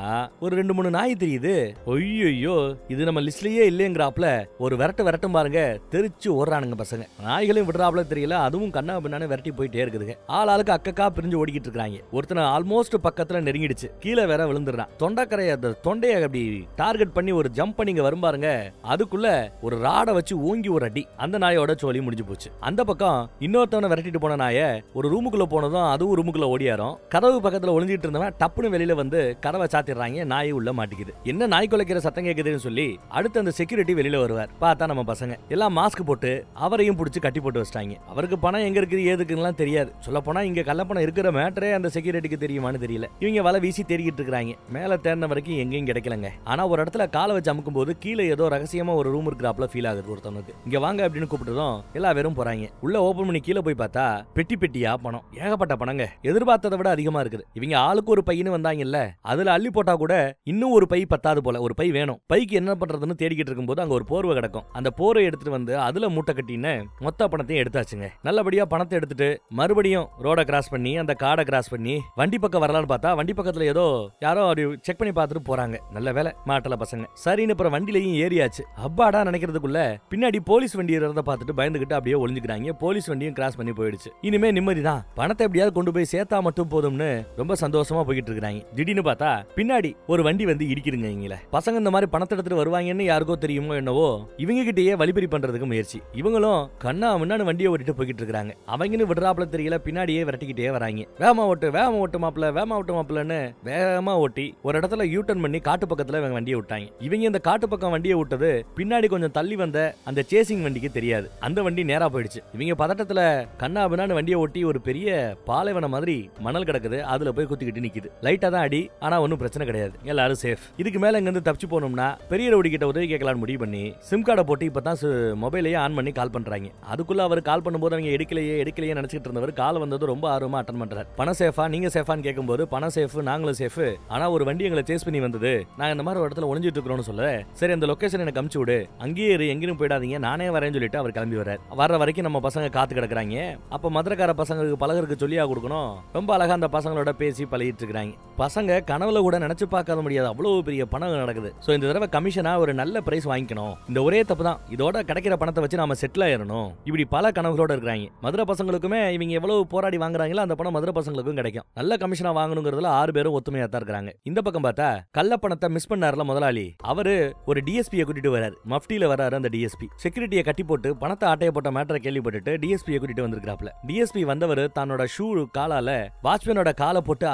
ஒரு 2-3 நாய் தெரியுது. ஐயோ இது நம்ம லிஸ்ட்லயே இல்லையங்கிறாப்ல ஒரு விரட்டும் பாருங்க, தெரிச்சு ஓடுறானுங்க பசங்க. நாய்களையும் விடுறாப்ல தெரியல, அதுவும் கண்ணா பின்னான்னு விரட்டி போயிட்டே இருக்குதுங்க. ஆளுக்கு அக்கக்கா பிரிஞ்சு ஓடிக்கிட்டு இருக்காங்க. ஒருத்தன ஆல்மோஸ்ட் பக்கத்துல நெருங்கிடுச்சு, கீழே வேற விழுந்துடுறான். தொண்டைக்கரையை தொண்டையை அப்படி டார்கெட் பண்ணி ஒரு ஜம்ப் பண்ணி வரும் பாருங்க, அதுக்குள்ள ஒரு ராட வச்சு ஓங்கி ஒரு அடி. அந்த நாயோட சோலி முடிஞ்சு போச்சு. அந்த பக்கம் இன்னொருத்தவனை விரட்டிட்டு போன நாய ஒரு ரூமுக்குள்ள போனதும் அதுவும் ரூமுக்குள்ள ஓடியாரும். கதவு பக்கத்துல ஒளிஞ்சிட்டு இருந்தவன் டப்புன்னு வெளியில வந்து கதவை சாத்திடுறாங்க. நாய் உள்ள மாட்டிக்குது. என்ன நாய் குலைக்கிற சத்தம் கேக்குதுன்னு சொல்லி அடுத்து அந்த செக்யூரிட்டி வெளியில வருவார். பார்த்தா நம்ம பசங்க எல்லாம் மாஸ்க் போட்டு அவரையும் பிடிச்சி கட்டி போட்டு வச்சிட்டாங்க. அவருக்கு பணம் எங்க இருக்குது ஏதுக்குன்னு தெரியாது. சொல்ல போனா இங்க கள்ளப்பணம் இருக்கிற மேட்டரே அந்த செக்யூரிட்டிக்கு தெரியுமான்னு தெரியல. இவங்க வலை வீசி தேடிக்கிட்டு இருக்காங்க. மேல தேடின வரைக்கும் எங்கேயும் கிடைக்கலங்க. ஆனா ஒரு இடத்துல காலை வச்சு அமுக்கும் போது கீழே ஏதோ ரகசியமா ஒரு ரூம் இருக்கிறாப்ல ஃபீல் ஆகுது ஒருத்தவனுக்கு. இங்க வாங்க அப்படின்னு கூப்பிட்டதும் எல்லா பேரும் போறாங்க. உள்ள ஓபன் பண்ணி கீழே போய் பார்த்தா பெட்டி பெட்டியா பணம், ஏகப்பட்ட பணங்க, எதிர்பார்த்ததை விட அதிகமா இருக்குது. இவங்க ஆளுக்கு ஒரு பையனு வந்தாங்கல்ல, அதுல அள்ளி போட்டா கூட இன்னும் ஒரு பை பத்தாது போல, ஒரு பை வேணும். பைக்கு என்ன பண்றதுன்னு தேடிக்கிட்டு இருக்கும்போது அங்க ஒரு போர்வை கிடக்கும். அந்த போர்வை எடுத்துட்டு வந்து அதுல மூட்டை கட்டின்னு மொத்த பணத்தையும் எடுத்தாச்சுங்க. நல்லபடியா பணத்தை எடுத்துட்டு மறுபடியும் ரோட கிராஸ் பண்ணி அந்த காடை கிராஸ் பண்ணி வண்டி பக்கம் வரலான்னு பார்த்தா வண்டி பக்கத்துல ஏதோ யாரோ செக் பண்ணி பார்த்துட்டு போறாங்க. நல்ல வேலை மாட்டல பசங்க. சரின்னு அப்புறம் வண்டிலையும் ஏறியாச்சு. அப்பாடா நினைக்கிறதுக்குள்ள பின்னாடி போலீஸ் வண்டி இருந்த பார்த்துட்டு பயந்துகிட்டு அப்படியே ஒளிஞ்சுக்கிறாங்க. போலீஸ் வண்டியும் கிராஸ் பண்ணி போயிடுச்சு. இனிமே நிம்மதிதான், பணத்தை எப்படியாவது கொண்டு போய் சேர்த்தா மட்டும் போதும்னு ரொம்ப சந்தோஷமா போயிட்டு இருக்காங்க. திடீர்னு பார்த்தா பின்னாடி ஒரு வண்டி வந்து இடிக்குதுங்க. இவங்கள பசங்க இந்த மாதிரி பணத்தை எடுத்துட்டு வருவாங்கன்னு யாருக்கோ தெரியுமோ என்னவோ, இவங்க கிட்டயே வழிபறி பண்றதுக்கு முயற்சி. இவங்களும் கண்ணா முன்னாடி வண்டியை ஓட்டிட்டு போய்கிட்டு இருக்காங்க. அவங்கன்னு விடுறா ஓட்டுறாப்புல தெரியல, பின்னாடியே விரட்டிக்கிட்டே வராங்க. வேகமா ஓட்டு மாப்பிள்ள, வேகமா ஓட்டு மாப்பிள்ளன்னு வேகமா ஓட்டி ஒரு இடத்துல யூ டர்ன் பண்ணி காட்டு பக்கத்துல இவங்க வண்டியை விட்டாங்க. இவங்க இந்த காட்டு பக்கம் வண்டியை விட்டது பின்னாடி கொஞ்சம் தள்ளி வந்த அந்த சேசிங் வண்டிக்கு தெரியாது. அந்த வண்டி நேரா போயிடுச்சு. இவங்க பதட்டத்துல கண்ணாபின்னான்னு வண்டியை ஓட்டி ஒரு பெரிய பாலைவன மாதிரி மணல் கிடக்குது, அதுல போய் குத்திக்கிட்டு நிக்குது. லைட்டா தான் அடி, ஆனா ஒன்னும் பிரச்சனை கிடையாது, எல்லாரும் சேஃப். இதுக்கு மேல இங்க இருந்து தப்பிச்சு போகணும்னா பெரிய ரவுடி கிட்ட உதவி கேட்கலான்னு முடிவு பண்ணி சிம் கார்டை போட்டு இப்பதான் மொபைலையே ஆன் பண்ணி கால் பண்றாங்க. அதுக்குள்ள அவர் கால் பண்ணும்போது அவங்க எடுக்கலையே நினைச்சிட்டு இருந்தவர் கால் வந்தது ரொம்ப ஆர்வமா அட்டன் பண்றாரு. பணம் சேஃபா, நீங்க சேஃபான்னு கேட்கும்போது பணம் சேஃப், நாங்களும் சேஃப், ஆனா ஒரு வண்டி எங்களை சேஸ் பண்ணி வந்தது, நாங்க இந்த மாதிரி ஒரு இடத்துல ஒளிஞ்சிட்டு இருக்கிறோம்னு சொல்ல, சரி அந்த லொகேஷன் எனக்கு அமுச்சு விடு, அங்கேயே எங்கேயும் போயிடாதீங்க, நானே வரேன்னு சொல்லிட்டு அவர் கிளம்பி வர்றாரு. வர்ற வரைக்கும் நம்ம பசங்க காத்து கிடக்குறாங்க. அப்ப மதுரக்கார பசங்களுக்கு பழகருக்கு சொல்லியா கொடுக்கணும், ரொம்ப அழகா அந்த பசங்களோட பேசி பழகிட்டு இருக்காங்க. பசங்க கனவுல கூட நினைச்சு பார்க்க முடியாது, அவ்வளவு பெரிய பணம் நடக்குது. சோ இந்த தடவை கமிஷனா ஒரு நல்ல பிரைஸ் வாங்கிக்கணும், இந்த ஒரே தப்பு தான், இதோட கிடைக்கிற பணத்தை வச்சு நாம செட்டில் ஆயிரணும், இப்படி பல கனவுகளோட இருக்கிறாங்க. மதுரை பசங்களுக்குமே இவங்க எவ்வளவு போராடி வாங்குறாங்களோ அந்த பணம் மதுரை பசங்களுக்கும் கிடைக்கும். நல்ல கமிஷனா வாங்கணுங்கிறதுல 6 பேரும் ஒத்துமையா தான் இருக்காங்க. இந்த பக்கம் பார்த்தா கள்ள பணத்தை மிஸ் பண்ணார்ல முதலாளி, அவரு ஒரு டிஎஸ்பியை கூட்டிட்டு வராரு. மஃப்டில வராரு அந்த டிஎஸ்பி. செக்யூரிட்டியை கட்டி போட்டு பணத்தை ஆட்டைய போட்ட மேட்டரை கேள்விப்பட்டுட்டு டிஎஸ்பியை கூட்டிட்டு வந்திருக்காப்ல. டிஎஸ்பி வந்தவர் தன்னோட ஷூ காலால வாட்ச்மேனோட காலை போட்டு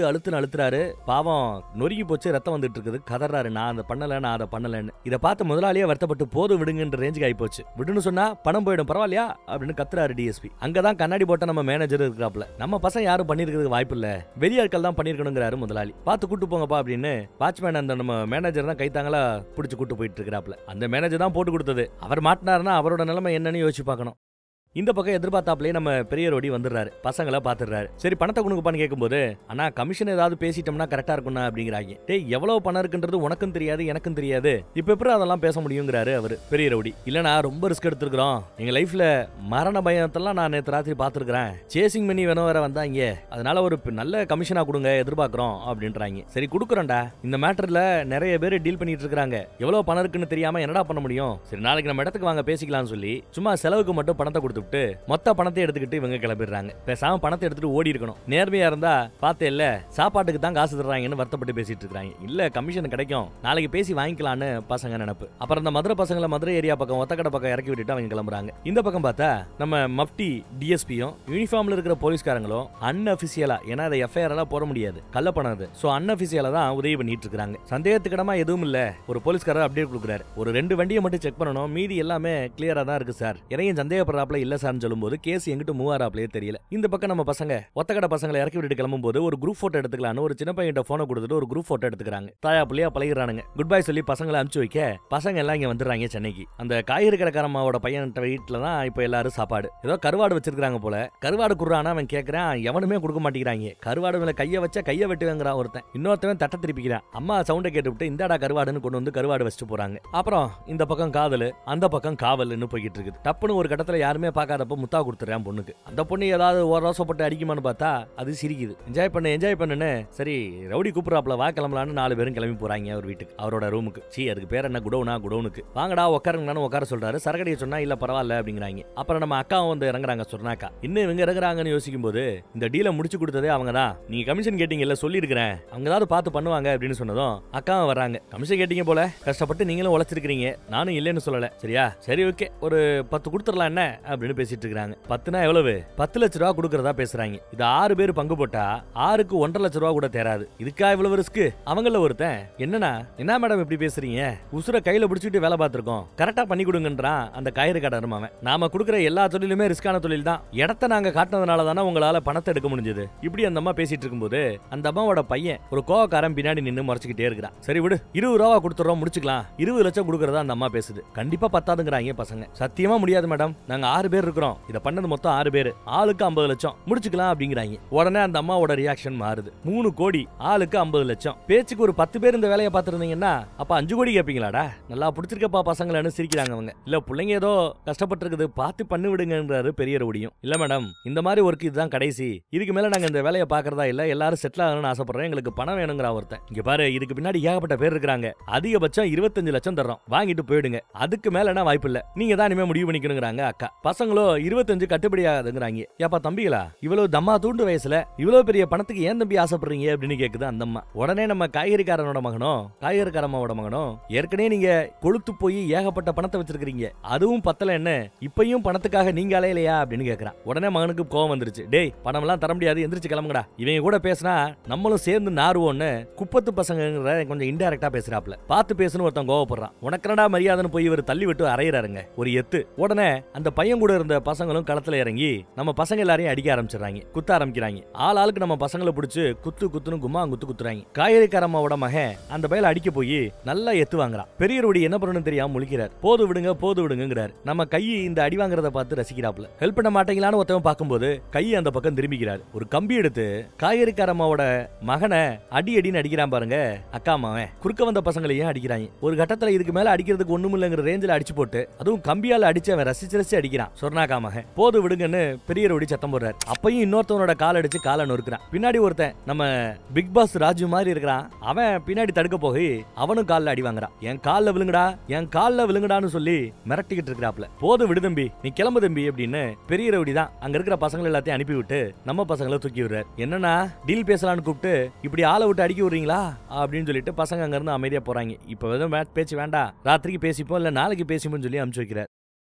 அழுத்துறாரு. பாவம் நொறுங்கி போச்சு, ரத்தம் வந்துட்டு இருக்குது, கதறாரு, நான் அதை பண்ணலன்னு. இதை பார்த்து முதலாளியே வருத்தப்பட்டு போதும் விடுங்கன்ற ரேஞ்சுக்கு ஆகி போச்சு. விடுன்னு சொன்னா பணம் போயிடும், பரவாயில்லையா அப்படின்னு கத்துறாரு டிஎஸ்பி. அங்கதான் கண்ணாடி போட்ட நம்ம மேனேஜர் இருக்கிறாப்ல. நம்ம பசங்க யாரும் பண்ணிருக்கிறதுக்கு வாய்ப்பு இல்ல, வெளியாட்கள் தான் பண்ணிருக்கணுங்கிறாரு முதலாளி. பார்த்து கூட்டு போங்கப்பா அப்படின்னு வாட்ச்மேன் அந்த நம்ம மேனேஜர் தான் கைத்தாங்களா பிடிச்சு கூட்டு போயிட்டு இருக்கிறாப்ல. அந்த மேனேஜர் தான் போட்டு கொடுத்தது, அவர் மாட்டினாருன்னா அவரோட நிலைமை என்னன்னு யோசிச்சு பார்க்கணும். இந்த பக்கம் எதிர்பார்த்தாப்லயே நம்ம பெரிய ரோடி வந்துடுறாரு, பசங்களை பாத்துறாரு. சரி பணத்தை கொடுங்கப்பான்னு கேட்கும்போது, ஆனா கமிஷன் ஏதாவது பேசிட்டோம்னா கரெக்டா இருக்கும்னா அப்படிங்கிறாங்க. டேய் எவ்வளவு பணம் இருக்குன்றது உனக்கும் தெரியாது எனக்கும் தெரியாது, இப்ப எப்படி அதெல்லாம் பேச முடியுங்கிறாரு அவரு பெரிய ரோடி. இல்லனா ரொம்ப ரிஸ்க் எடுத்துருக்கோம், எங்க லைஃப்ல மரண பயத்தெல்லாம் நான் நேற்று ராத்திரி பாத்துருக்கேன், சேசிங் பண்ணி வேணும் வேற வந்தாங்க, அதனால ஒரு நல்ல கமிஷனா கொடுங்க எதிர்பார்க்கிறோம் அப்படின்றாங்க. சரி கொடுக்குறோம்டா, இந்த மேட்டர்ல நிறைய பேர் டீல் பண்ணிட்டு இருக்காங்க, எவ்வளவு பணம் இருக்குன்னு தெரியாம என்னடா பண்ண முடியும், சரி நாளைக்கு நம்ம இடத்துக்கு வாங்க பேசிக்கலாம்னு சொல்லி சும்மா செலவுக்கு மட்டும் பணத்தை கொடுத்து மொத்த பணத்தை எடுத்துக்கிட்டு இவங்க கிளம்பிடுறாங்க. பேசாம பணத்தை எடுத்துட்டு ஓடி இருக்கணும், நேர்மையா இருந்தா பார்த்தே இல்ல சாப்பாட்டுக்கு தான் காசு தர்றாங்கன்னு வருத்தப்பட்டு பேசிட்டு இருக்காங்க. இல்ல கமிஷன் கிடைக்கும், நாளைக்கு பேசி வாங்கிக்கலாம்னு பசங்க நினைப்பு. அப்புறம் இந்த மதுரை பசங்களை மதுரை ஏரியா பக்கம் ஒத்தக்கடை பக்கம் இறக்கி விட்டுட்டு அவங்க கிளம்புறாங்க. இந்த பக்கம் பார்த்தா நம்ம மஃப்டி டிஎஸ்பியும் யூனிஃபார்ம்ல இருக்கிற போலீஸ்காரங்களும் அன்அபிஷியலா, ஏன்னா அதை எஃப்ஐஆர் எல்லாம் போட முடியாது, கள்ள பணம் அது, சோ அன்அபிஷியலா தான் உதவி பண்ணிட்டு இருக்காங்க. சந்தேகத்துக்கிடமா எதுவும் இல்ல, ஒரு போலீஸ்காரர் அப்டேட் கொடுக்குறாரு, ஒரு 2 வண்டியை மட்டும் செக் பண்ணணும், மீதி எல்லாமே கிளியரா தான் இருக்கு சார், இறையும் சந்தேகப்படுறாப்ல இல்ல சார் சொல்லும்போது கேஸ் எங்கிட்ட மூவ் ஆறாப்லயே தெரியல. இந்த பக்கம் நம்ம பசங்க ஒத்தக்கடை பசங்களை இறக்கி விட்டு கிளம்பும்போது ஒரு குரூப் போட்டோ எடுத்துக்கலான்னு ஒரு சின்ன பையன்கிட்ட போனை கொடுத்துட்டு ஒரு குரூப் போட்டோ எடுத்துக்கிறாங்க. தாயா பிள்ளையா பழகிறானுங்க. குட் பை சொல்லி பசங்களை அனுப்பிச்சு வைக்க பசங்க எல்லாம் இங்க வந்துடுறாங்க சென்னைக்கு. அந்த காய்கறி கடைக்காரமாவோட பையன் வீட்டுல தான் இப்ப எல்லாரும் சாப்பாடு, ஏதோ கருவாடு வச்சிருக்காங்க போல. கருவாடு குடுறானா அவன் கேட்கறான், எவனுமே கொடுக்க மாட்டேங்கிறாங்க. கருவாடு மேல கைய வச்சா கைய வெட்டுவேங்கிறான் ஒருத்தன், இன்னொருத்தவன் தட்ட திருப்பிக்கிறான். அம்மா சவுண்டை கேட்டுவிட்டு இந்தாடா கருவாடுன்னு கொண்டு வந்து கருவாடு வச்சுட்டு போறாங்க. அப்புறம் இந்த பக்கம் காதல், அந்த பக்கம் காவல்னு போய்கிட்டு இருக்குது. டப்புன்னு ஒரு கடத்துல யாருமே பார்க்காதப்ப முத்தா கொடுத்துறேன் பொண்ணுக்கு. அந்த பொண்ணு ஏதாவது ஒரு ரோசப்பட்டு அடிக்குமான்னு பார்த்தா அது சிரிக்குது. என்ஜாய் பண்ணுன்னு சரி ரவுடி கூப்பிடுறாப்ல, வா கிளம்பலான்னு 4 பேரும் கிளம்பி போறாங்க அவர் வீட்டுக்கு, அவரோட ரூமுக்கு. அதுக்கு பேர் என்ன, குடோனுக்கு. வாங்கடா உட்காருங்கன்னு உட்கார சொல்றாரு. சரக்கடியை சொன்னா இல்ல பரவாயில்ல அப்படிங்கிறாங்க. அப்புறம் நம்ம அக்காவும் வந்து இறங்குறாங்க. சொன்னாக்கா இன்னும் இவங்க இறங்குறாங்கன்னு யோசிக்கும் போது இந்த டீலை முடிச்சு கொடுத்ததே அவங்க தான், நீங்க கமிஷன் கேட்டீங்கல்ல சொல்லிருக்கிறேன், அவங்க ஏதாவது பார்த்து பண்ணுவாங்க அப்படின்னு சொன்னதும் அக்காவும் வராங்க. கமிஷன் கேட்டீங்க போல, கஷ்டப்பட்டு நீங்களும் உழைச்சிருக்கீங்க, நானும் இல்லைன்னு சொல்லல, சரியா சரி ஓகே ஒரு 10 கொடுத்துடலாம் என்ன அப்படின்னு பேசிட்டு இருக்காங்க. 10னா எவ்வளவு, 10 லட்ச ரூபா கொடுக்கறதா பேசுறாங்க. இது 6 பேர் பங்கு போட்டா 6க்கு 1.5 லட்ச ரூபா கூட தேராது. இதுக்கா இவ்வளவு ரிஸ்க்? அவங்கள ஒருத்தன் என்னன்னா, என்ன மேடம் இப்படி பேசுறீங்க, உசுர கையில பிடிச்சிட்டு வேலை பார்த்திருக்கோம், கரெக்டா பண்ணி கொடுங்கன்றான் அந்த காய்கறி கடை அவன். நாம கொடுக்குற எல்லா தொழிலுமே ரிஸ்கான தொழில் தான், இடத்த நாங்க காட்டினதுனால தானே உங்களால பணத்தை எடுக்க முடிஞ்சது. இப்படி அந்த அம்மா பேசிட்டு இருக்கும்போது அந்த அம்மாவோட பையன் ஒரு கோவக்காரன் பின்னாடி நின்று மறைச்சுக்கிட்டே இருக்கிறான். சரி விடு 20 ரூபா கொடுத்துறோம் முடிச்சுக்கலாம், 20 லட்சம் கொடுக்கறதா அந்த அம்மா பேசுது. கண்டிப்பா பத்தாதுங்கிறாங்க பசங்க. சத்தியமா முடியாது மேடம், நாங்க 6 பேர் இருக்கிறோம், இத பண்ணது மொத்தம் 6 பேர், ஆளுக்கு 50 லட்சம் முடிச்சுக்கலாம் அப்படிங்கிறாங்க. உடனே அந்த அம்மாவோட ரியாக்ஷன் மாறுது. 3 கோடி ஆளுக்கு 50 லட்சம், பேச்சுக்கு ஒரு 10 பேர் இந்த வேலையை பார்த்திருந்தீங்கன்னா அப்ப 5 கோடி கேப்பீங்களாடா, நல்லா பிடிச்சிருக்கப்பா பசங்களன்னு சிரிக்கிறாங்க அவங்க. இல்ல பிள்ளைங்க ஏதோ கஷ்டப்பட்டு இருக்குது பார்த்து பண்ணி விடுங்கன்றாரு பெரிய ரவுடியும். இல்ல மேடம் இந்த மாதிரி ஒர்க் இதுதான் கடைசி, இதுக்கு மேல நாங்க இந்த வேலையை பாக்குறதா இல்ல, எல்லாரும் செட்டில் ஆகணும்னு ஆசைப்படுறோம், எங்களுக்கு பணம் வேணுங்கிற ஒருத்தன். இங்க பாரு இதுக்கு பின்னாடி ஏகப்பட்ட பேர் இருக்காங்க, அதிகபட்சம் 25 லட்சம் தர்றோம், வாங்கிட்டு போயிடுங்க, அதுக்கு மேலனா வாய்ப்பு இல்ல, நீங்க தான் இனிமே முடிவு பண்ணிக்கணுங்கிறாங்க அக்கா. பசங்க பசங்களோ 25 கட்டுப்படியாதுங்கிறாங்க. ஏப்பா தம்பிகளா, இவ்வளவு தம்மா தூண்டு வயசுல இவ்வளவு பெரிய பணத்துக்கு ஏன் தம்பி ஆசைப்படுறீங்க அப்படின்னு கேக்குது அந்த அம்மா. உடனே நம்ம காய்கறிக்காரனோட மகனோ ஏற்கனவே நீங்க கொளுத்து போய் ஏகப்பட்ட பணத்தை வச்சிருக்கீங்க, அதுவும் பத்தல என்ன இப்பயும் பணத்துக்காக நீங்க அலையலையா அப்படின்னு கேக்குறான். உடனே மகனுக்கு கோவம் வந்துருச்சு. டேய் பணம் எல்லாம் தர முடியாது, எந்திரிச்சு கிளம்புங்கடா, இவங்க கூட பேசினா நம்மளும் சேர்ந்து நாருவோன்னு குப்பத்து பசங்க கொஞ்சம் இன்டைரக்டா பேசுறாப்ல. பார்த்து பேசுன்னு ஒருத்தன் கோவப்படுறான். உனக்கனடா மரியாதைன்னு போய் இவர் தள்ளி விட்டு அறையிறாருங்க ஒரு எத்து. உடனே அந்த பையன் கூட இருந்த பசங்களும் களத்துல இறங்கி நம்ம பசங்க எல்லாரையும் அடிக்க ஆரம்பிச்சிடறாங்க, குத்த ஆரம்பிக்கிறாங்க. ஆளுக்கு நம்ம பசங்களை பிடிச்சு குத்துன்னு கும்மா குத்துறாங்க. காய்கறிக்காரம்மாவோட மகன் அந்த பையில அடிக்க போய் நல்லா எத்து வாங்குறான். பெரியரோடி என்ன பண்ணணும்னு தெரியாம முழிக்கிறார். போது விடுங்கிறாரு. நம்ம கை இந்த அடி வாங்குறத பார்த்து ரசிக்கிறாப்ல. ஹெல்ப் பண்ண மாட்டீங்களான்னு ஒருத்தவன் பார்க்கும்போது கை அந்த பக்கம் திரும்பிக்கிறார். ஒரு கம்பி எடுத்து காய்கறிக்காரம்மாவோட மகனை அடின்னு அடிக்கிறான் பாருங்க. அக்கா மாவன் குறுக்க வந்த பசங்களையும் அடிக்கிறாங்க. ஒரு கட்டத்துல இதுக்கு மேல அடிக்கிறதுக்கு ஒண்ணும் இல்லங்கிற ரேஞ்சில அடிச்சு போட்டு அதுவும் கம்பியால அடிச்சு அவன் ரசிச்சு அடிக்கிறான். சொர்ணாக்கா மகன் போது விடுங்கன்னு பெரியரோடி சத்தம் போடுறாரு. அப்பையும் இன்னொருத்தவனோட கால் அடிச்சு காலை நொறுக்கிறான். பின்னாடி ஒருத்தன் நம்ம பிக் பாஸ் ராஜு மாதிரி இருக்கிறான். அவன் பின்னாடி தடுக்க போய் அவனும் கால்ல அடி வாங்குறான். என் கால்ல விழுங்கடான்னு சொல்லி மிரட்டிக்கிட்டு இருக்கிறாப்ல. போது விடு தம்பி, நீ கிளம்பு தம்பி அப்படின்னு பெரியரோடி தான் அங்க இருக்கிற பசங்களை எல்லாத்தையும் அனுப்பி விட்டு நம்ம பசங்களை தூக்கி விடுறாரு. என்னன்னா டீல் பேசலான்னு கூப்பிட்டு இப்படி ஆளை விட்டு அடிக்க விடுறீங்களா அப்படின்னு சொல்லிட்டு பசங்க அங்க இருந்து அமைதியா போறாங்க. இப்ப எதுவும் பேச்சு வேண்டாம், ராத்திரிக்கு பேசிப்போம் இல்ல நாளைக்கு பேசிப்போம்னு சொல்லி அனுப்பிச்சு வைக்கிறார்.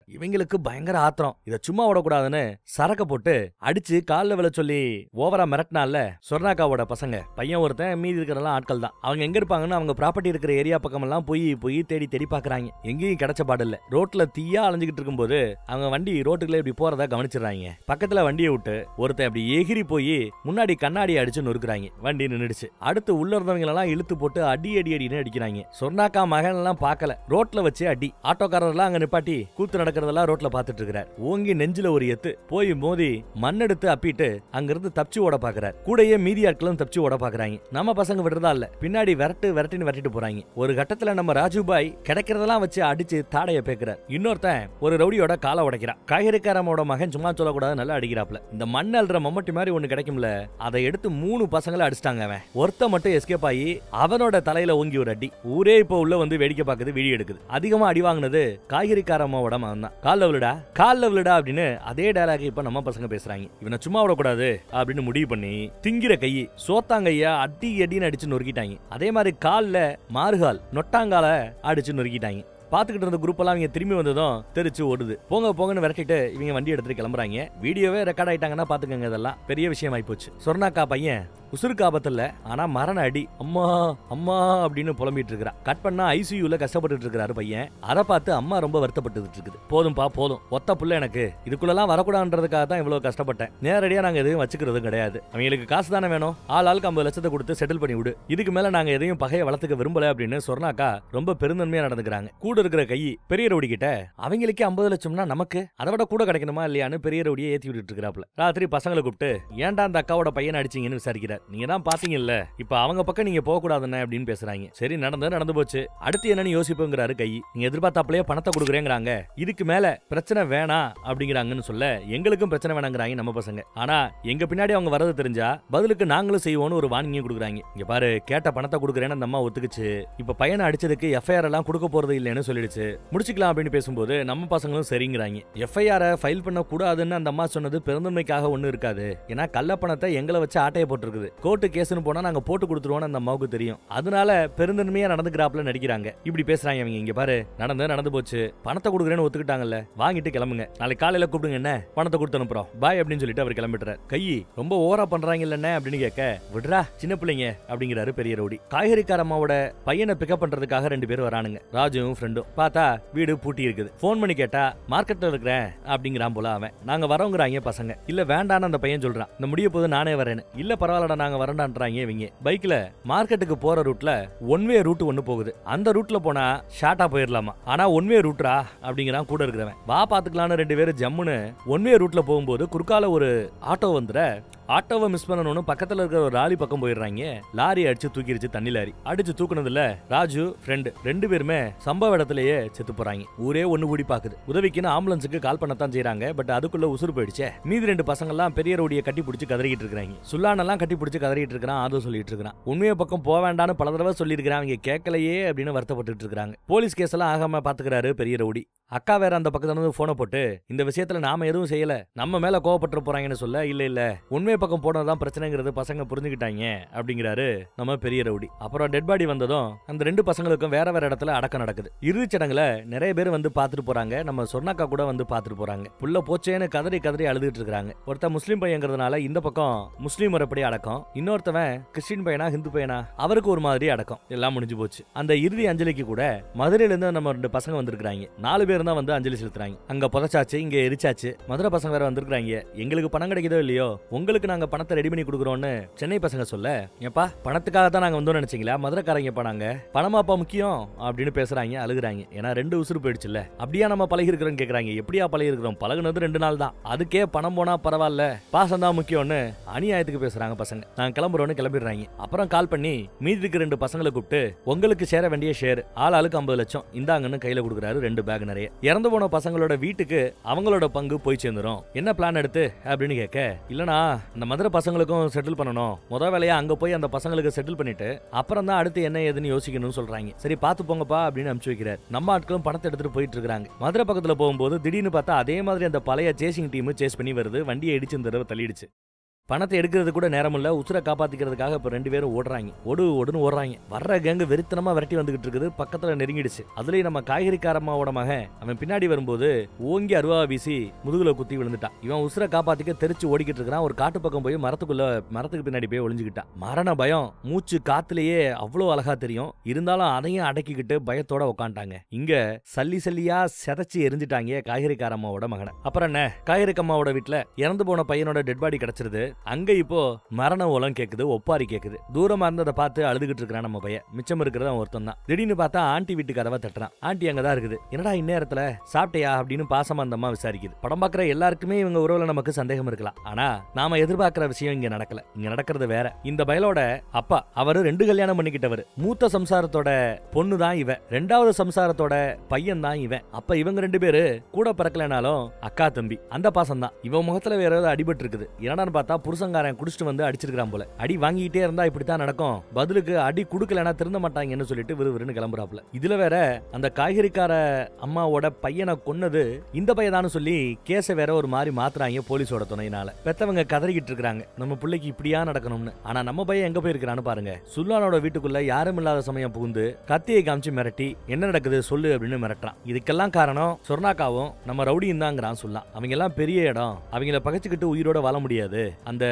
இவங்களுக்கு பயங்கர ஆத்திரம். இத சும்மா விடக்கூடாதுன்னு சரக்க போட்டு அடிச்சு கால்ல விழ சொல்லி ஓவரா மிரட்டினால சொர்ணாக்காவோட பசங்க. பையன் ஒருத்தன், மீதி இருக்கிறதெல்லாம் ஆட்கள் தான். அவங்க எங்க இருப்பாங்கன்னு அவங்க ப்ராப்பர்ட்டி இருக்கிற ஏரியா பக்கம் எல்லாம் போய் தேடி பாக்குறாங்க. எங்கேயும் கிடைச்ச பாடு இல்ல. ரோட்ல தீயா அலைஞ்சுக்கிட்டு இருக்கும்போது அவங்க வண்டி ரோட்டுக்குள்ள இப்படி போறதா கவனிச்சிடறாங்க. பக்கத்துல வண்டியை விட்டு ஒருத்தன் அப்படி எகிரி போய் முன்னாடி கண்ணாடி அடிச்சு நொறுக்குறாங்க. வண்டி நின்னுடுச்சு. அடுத்து உள்ள இருந்தவங்க எல்லாம் இழுத்து போட்டு அடின்னு அடிக்கிறாங்க. சொர்ணாக்கா மகன் எல்லாம் பாக்கல, ரோட்ல வச்சு அடி. ஆட்டோக்காரர் எல்லாம் அங்க நிப்பாட்டி கூத்து நடக்க ரோட்ல பாத்துட்டு இருக்கிறார். ஓங்கி நெஞ்சில ஒரு எத்து போய் மோதி மண்ணெடுத்து அப்பிட்டு அங்கிருந்து தப்பிச்சு ஓட பாக்குறார். கூடயே மீதி ஆட்களும் தப்பிச்சு ஓட பாக்குறாங்க. நம்ம பசங்க விடுறதா இல்ல, பின்னாடி விரட்டிட்டு போறாங்க. ஒரு கட்டத்துல நம்ம ராஜுபாய் கிடைக்கிறதெல்லாம் வச்சு அடிச்சு தாடைய பேக்குறார். இன்னொருத்தன் ஒரு ரவுடியோட காலை உடைக்கிறான். காய்கறிக்காரமோட மகன் சும்மா சொல்லக்கூடாது, நல்லா அடிக்கிறாப்ல. இந்த மண் அல்ற மம்மட்டி மாதிரி ஒண்ணு கிடைக்கும்ல, அதை எடுத்து 3 பசங்களை அடிச்சிட்டாங்க. அவன் ஒருத்த மட்டும் எஸ்கேப் ஆகி அவனோட தலையில ஓங்கி ஒரு அடி. ஊரே இப்ப உள்ள வந்து வேடிக்கை பார்க்குது, வீடியோ எடுக்குது. அதிகமா அடி வாங்கினது காய்கறிக்காரமோட மகன் தான். கால்ல விழுடா அப்படின்னு அதே டயலாக் இப்ப நம்ம பசங்க பேசுறாங்க. இவனை சும்மா விடக்கூடாது அப்படின்னு முடிவு பண்ணி திங்கிற கையை சோத்தாங்கையா அடின்னு அடிச்சு நொறுக்கிட்டாங்க. அதே மாதிரி கால்ல மாறுகால் நொட்டாங்கால அடிச்சு நொறுக்கிட்டாங்க. பாத்துக்கிட்டு இருந்த குரூப் எல்லாம் இவங்க திரும்பி வந்ததும் தெரிச்சு ஓடுது. போங்கன்னு விரட்டிட்டு இவங்க வண்டி எடுத்துட்டு கிளம்புறாங்க. வீடியோவே ரெக்கார்ட் ஆயிட்டாங்கன்னா பாத்துக்கங்க, இதெல்லாம் பெரிய விஷயம் ஆயிப்போச்சு. சொர்ணாக்கா பையன் உசுருக்கு ஆபத்துல, ஆனா மரண அடி. அம்மா அப்படின்னு புலம்பிட்டு இருக்கிறா. கட் பண்ணா ஐசியூல கஷ்டப்பட்டு இருக்கிறாரு பையன். அதை பார்த்து அம்மா ரொம்ப வருத்தப்பட்டு இருக்குது. போதும்பா போதும், ஒத்த புள்ள எனக்கு இதுக்குள்ளெல்லாம் வரக்கூடாதுன்றதுக்காக தான் இவ்வளவு கஷ்டப்பட்டேன். நேரடியா நாங்க எதையும் வச்சுக்கிறதும் கிடையாது. அவங்களுக்கு காசு தானே வேணும், ஆளுக்கு 50 லட்சத்தை கொடுத்து செட்டில் பண்ணி விடு. இதுக்கு மேல நாங்க எதையும் பகையை வளர்த்துக்க விரும்பல அப்படின்னு சொர்ணாக்கா ரொம்ப பெருந்தன்மையா நடந்துக்கிறாங்க. கூட இருக்கிற கை பெரிய ரவுடி கிட்ட அவங்களுக்கே 50 லட்சம்னா நமக்கு அதை விட கூட கிடைக்கணுமா இல்லையான்னு பெரிய ரவுடியை ஏத்தி விட்டுட்டு இருக்கிறாப்ல. ராத்திரி பசங்களை கூப்பிட்டு ஏன்டா அந்த அக்காவோட பையன் அடிச்சீங்கன்னு விசாரிக்கிறார். நீங்க தான் பாத்தீங்கல்ல, இப்ப அவங்க பக்கம் நீங்க போக கூடாதுன்னு அப்படின்னு பேசுறாங்க. சரி நடந்து போச்சு, அடுத்து என்னன்னு யோசிப்புங்கிறாரு கை. நீங்க எதிர்பார்த்தாப்லயே பணத்தை கொடுக்குறேங்கிறாங்க, இதுக்கு மேல பிரச்சனை வேணாம் அப்படிங்கிறாங்கன்னு சொல்ல எங்களுக்கும் பிரச்சனை வேணாங்கிறாங்க நம்ம பசங்க. ஆனா எங்க பின்னாடி அவங்க வரது தெரிஞ்சா பதிலுக்கு நாங்களும் செய்வோம்னு ஒரு வார்னிங் கொடுக்குறாங்க. இங்க பாரு, கேட்ட பணத்தை கொடுக்குறேன்னு அந்த அம்மா ஒத்துக்குச்சு. இப்ப பையனை அடிச்சதுக்கு எஃப்ஐஆர் எல்லாம் கொடுக்க போறது இல்லைன்னு சொல்லிடுச்சு, முடிச்சுக்கலாம் அப்படின்னு பேசும்போது நம்ம பசங்களும் சரிங்கிறாங்க. எஃப்ஐஆர் ஃபைல் பண்ண கூடாதுன்னு அந்த அம்மா சொன்னது பெருந்தன்மைக்காக ஒண்ணு இருக்காது. ஏன்னா கள்ள பணத்தை எங்களை வச்சு ஆட்டைய போட்டுருக்குது. கோர்ட்டு கேஸ்னு போனா நாங்க போட்டு கொடுத்துருவோம்னு அந்த அம்மாவுக்கு தெரியும். அதனால பெருந்தன்மையா நடந்துக்கிறாப்ல நடிக்கிறாங்க. இப்படி பேசுறாங்க அவங்க. இங்க பாரு, நடந்து போச்சு, பணத்தை கொடுக்குறேன்னு ஒத்துக்கிட்டாங்கல்ல, வாங்கிட்டு கிளம்புங்க, நாளைக்கு காலையில கூப்பிடுங்க, என்ன பணத்தை கொடுத்து அனுப்புறோம் பாய் அப்படின்னு சொல்லிட்டு அவர் கிளம்பிட்டுறாரு. கை ரொம்ப ஓவரா பண்றாங்க இல்ல அப்படின்னு கேட்க, விடுறா சின்ன பிள்ளைங்க அப்படிங்கிறாரு பெரிய ரவுடி. காய்கறிக்காரம்மாவோட பையனை பிக்கப் பண்றதுக்காக 2 பேர் வரானுங்க, ராஜுவும் ஃப்ரெண்டும். பார்த்தா வீடு பூட்டி இருக்குது. போன் பண்ணி கேட்டா மார்க்கெட்ல இருக்கிறேன் அப்படிங்கிறான் போல அவன். நாங்க வரோங்கிறாங்க பசங்க. இல்ல வேண்டான்னு அந்த பையன் சொல்றான். இந்த முடிய போது நானே வரேன்னு. இல்ல பரவாயில்லடா நாங்க வரண்டான்றாங்க இவங்க. பைக்ல மார்க்கெட்டுக்கு போற ரூட்ல ஒன் வே ரூட் ஒண்ணு போகுது. அந்த ரூட்ல போனா ஷார்ட்டா போயிடலாமா, ஆனா ஒன் வே ரூட்ரா அப்படிங்கிறான் கூட இருக்கிறவன். வா பாத்துக்கலான்னு 2 பேரும் ஜம்முன்னு ஒன் வே ரூட்ல போகும்போது குறுக்கால ஒரு ஆட்டோ வந்துற ஆட்டோவை மிஸ் பண்ணணும்னு பக்கத்துல இருக்கிற ஒரு லாரி பக்கம் போயிடுறாங்க. லாரி அடிச்சு தூக்கிருச்சு தண்ணி லாரி. அடிச்சு தூக்குனதுல ராஜு ஃப்ரெண்டு 2 பேருமே சம்பவ இடத்திலேயே செத்து போறாங்க. ஊரே ஒண்ணு கூடி பாக்குது. உதவிக்குன்னு ஆம்புலன்ஸுக்கு கால் பண்ணத்தான் செய்யறாங்க. பட் அதுக்குள்ள உசுறு போயிடுச்சே. மீதி 2 பசங்க எல்லாம் பெரிய ரவுடியை கட்டி பிடிச்சு கதறிக்கிட்டு இருக்காங்க. சுல்லானெல்லாம் கட்டி பிடிச்சு கதறிட்டு இருக்கான். ஆதோ சொல்லிட்டு இருக்கான். உண்மையை பக்கம் போக வேண்டாம்னு பல தடவை சொல்லியிருக்கிறான். அவங்க கேட்கலையே அப்படின்னு வருத்தப்பட்டு இருக்காங்க. போலீஸ் கேஸ் எல்லாம் ஆகாம பாத்துக்கிறாரு பெரிய ரவுடி. அக்கா வேற அந்த பக்கத்துல இருந்து போனை போட்டு இந்த விஷயத்துல நாம எதுவும் செய்யல, நம்ம மேல கோவப்பட்டு போறாங்கன்னு சொல்ல, இல்ல உண்மை பக்கம் போனதான் பிரச்சனைங்கிறது பசங்க புரிஞ்சுக்கிட்டாங்க அப்படிங்கிறாரு நம்ம பெரிய ரவுடி. அப்புறம் டெட் பாடி வந்ததும் அந்த 2 பசங்களுக்கும் வேற வேற இடத்துல அடக்கம் நடக்குது. இறுதிச் சடங்குல நிறைய பேர் வந்து பாத்துட்டு போறாங்க. நம்ம சொர்ணாக்கா கூட வந்து பாத்துட்டு போறாங்க. புள்ள போச்சேன்னு கதறி கதறி அழுதுட்டு இருக்காங்க. ஒருத்தர் முஸ்லீம் பையங்கிறதுனால இந்த பக்கம் முஸ்லீம் முறைப்படி அடக்கம், இன்னொருத்தவன் கிறிஸ்டின் பையனா ஹிந்து பையனா அவருக்கு ஒரு மாதிரி அடக்கம். எல்லாம் முடிஞ்சு போச்சு. அந்த இறுதி அஞ்சலிக்கு கூட மதுரையில இருந்து நம்ம 2 பசங்க வந்திருக்காங்க. 4 பேர் தான் வந்து அஞ்சலி செலுத்துறாங்க. அங்க புதைச்சாச்சு, இங்க எரிச்சாச்சு. மதுரை பசங்க வேற வந்திருக்காங்க. எங்களுக்கு பணம் கிடைக்குதோ இல்லையோ, உங்களுக்கு நாங்க பணத்தை ரெடி பண்ணி கொடுக்குறோம்னு சென்னை பசங்க சொல்ல, ஏப்பா பணத்துக்காக தான் நாங்க வந்தோம்னு நினைச்சீங்களா? மதுரைக்காரங்க போனாங்க, பணமாப்பா முக்கியம் அப்படின்னு பேசுறாங்க, அழுகுறாங்க. ஏன்னா 2 உசுறு போயிடுச்சுல்ல. அப்படியா நம்ம பழகி இருக்கிறோம் கேக்குறாங்க. எப்படியா பழகி இருக்கிறோம்? பழகுனது 2 நாள் தான், அதுக்கே பணம் போனா பரவாயில்ல, பாசம் தான் முக்கியம்னு அநியாயத்துக்கு பேசுறாங்க பசங்க. நான் கிளம்புறோன்னு கிளம்பிடுறாங்க. அப்புறம் கால் பண்ணி மீதி இருக்க 2 பசங்களை கூப்பிட்டு உங்களுக்கு சேர வேண்டிய ஷேர் ஆளுக்கு 50 லட்சம் இந்தாங்கன்னு கையில கொடுக்குறாரு. 2 பேக் நிறைய. இறந்து போன பசங்களோட வீட்டுக்கு அவங்களோட பங்கு போய் சேர்ந்துரும். என்ன பிளான் எடுத்து அப்படின்னு கேட்க, இல்லனா இந்த மதுரை பசங்களுக்கும் செட்டில் பண்ணணும், முத வேலையா அங்க போய் அந்த பசங்களுக்கு செட்டில் பண்ணிட்டு அப்புறம் தான் அடுத்து என்ன ஏதுன்னு யோசிக்கணும்னு சொல்றாங்க. சரி பாத்து போங்கப்பா அப்படின்னு அனுப்பிச்சு வைக்கிறார். நம்ம ஆட்களும் பணத்தை எடுத்துட்டு போயிட்டு இருக்காங்க. மதுரை பக்கத்துல போகும்போது திடீர்னு பார்த்தா அதே மாதிரி அந்த பழைய சேசிங் டீம் சேஸ் பண்ணி வருது. வண்டியை இடிச்சு இந்த தடவை தள்ளிடுச்சு. பணத்தை எடுக்கிறது கூட நேரம் இல்ல, உசுரை காப்பாத்திக்கிறதுக்காக இப்ப 2 பேரும் ஓடுறாங்க. ஓடுன்னு ஓடுறாங்க. வர்ற கேங்கு வெறித்தனமா விரட்டி வந்துகிட்டு இருக்குது. பக்கத்துல நெருங்கிடுச்சு. அதுலயும் நம்ம காய்கறிக்காரம்மாவோட மகன் அவன் பின்னாடி வரும்போது ஓங்கி அருவா வீசி முதுகுல குத்தி விழுந்துட்டான். இவன் உசுரை காப்பாத்திக்க தெரிச்சு ஓடிக்கிட்டு இருக்கான். ஒரு காட்டு பக்கம் போய் மரத்துக்கு பின்னாடி போய் ஒளிஞ்சுக்கிட்டான். மரண பயம் மூச்சு காத்துலயே அவ்வளவு அழகா தெரியும். இருந்தாலும் அதையும் அடக்கிக்கிட்டு பயத்தோட உட்காந்துட்டாங்க. இங்க சல்லி சல்லியா செதச்சு எரிஞ்சிட்டாங்க காய்கறிக்காரம்மாவோட மகனை. அப்புறம் என்ன, காய்கறிக்கம்மாவோட வீட்டுல இறந்து போன பையனோட டெட் பாடி கிடைச்சிருது. அங்க இப்போ மரண ஓலம் கேக்குது, ஒப்பாரி கேக்குது. தூரமா இருந்ததை பார்த்து அழுதுகிட்டு இருக்கான் நம்ம பையன். மிச்சம் இருக்கிறது ஒருத்தன் தான். திடீர்னு பார்த்தா ஆண்டி வீட்டு கதவை தட்டுறான். ஆண்டி அங்கதான் இருக்குது. என்னடா இந்நேரத்துல சாப்பிட்டியா அப்படின்னு பாசமா அந்த அம்மா விசாரிக்குது. படம் பார்க்கிற எல்லாருக்குமே இவங்க உறவுல நமக்கு சந்தேகம் இருக்கலாம். ஆனா நாம எதிர்பார்க்கிற விஷயம் இங்க நடக்கல. இங்க நடக்கிறது வேற. இந்த பயலோட அப்பா அவரு 2 கல்யாணம் பண்ணிக்கிட்டவர். மூத்த சம்சாரத்தோட பொண்ணு தான் இவன், 2வது சம்சாரத்தோட பையன் தான் இவன். அப்ப இவங்க 2 பேரு கூட பிறக்கலனாலும் அக்கா தம்பி. அந்த பாசம் தான். இவன் முகத்துல வேற ஏதாவது அடிபட்டு இருக்குது. என்னடான்னு பார்த்தா புருஷங்காரன் குடிச்சிட்டு வந்து அடிச்சிருக்கான் போல. அடி வாங்கிட்டே இருந்தா இப்படித்தான் நடக்கும், பதிலுக்கு அடி குடுக்கலனா திருந்த மாட்டாங்கன்னு சொல்லிட்டு விறுவிறுன்னு கிளம்புறாப்ல. இதுல வேற அந்த காய்கறிக்கார அம்மாவோட பையனை கொன்னது இந்த பையதான்னு சொல்லி கேஸ வேற ஒரு மாதிரி மாத்துறாங்க போலீஸோட துணையினால. பெத்தவங்க கதறிக்கிட்டு இருக்காங்க, நம்ம பிள்ளைக்கு இப்படியா நடக்கணும்னு. ஆனா நம்ம பையன் எங்க போயிருக்கான்னு பாருங்க. சுல்லானோட வீட்டுக்குள்ள யாரும் இல்லாத சமயம் புகுந்து கத்தியை காமிச்சு மிரட்டி என்ன நடக்குது சொல்லு அப்படின்னு மிரட்டுறான். இதுக்கெல்லாம் காரணம் சொர்ணாக்காவும் நம்ம ரவுடியும் தாங்கிறான் சொல்லலாம். அவங்க எல்லாம் பெரிய இடம், அவங்கள பகைச்சுக்கிட்டு உயிரோட வாழ முடியாது. அந்த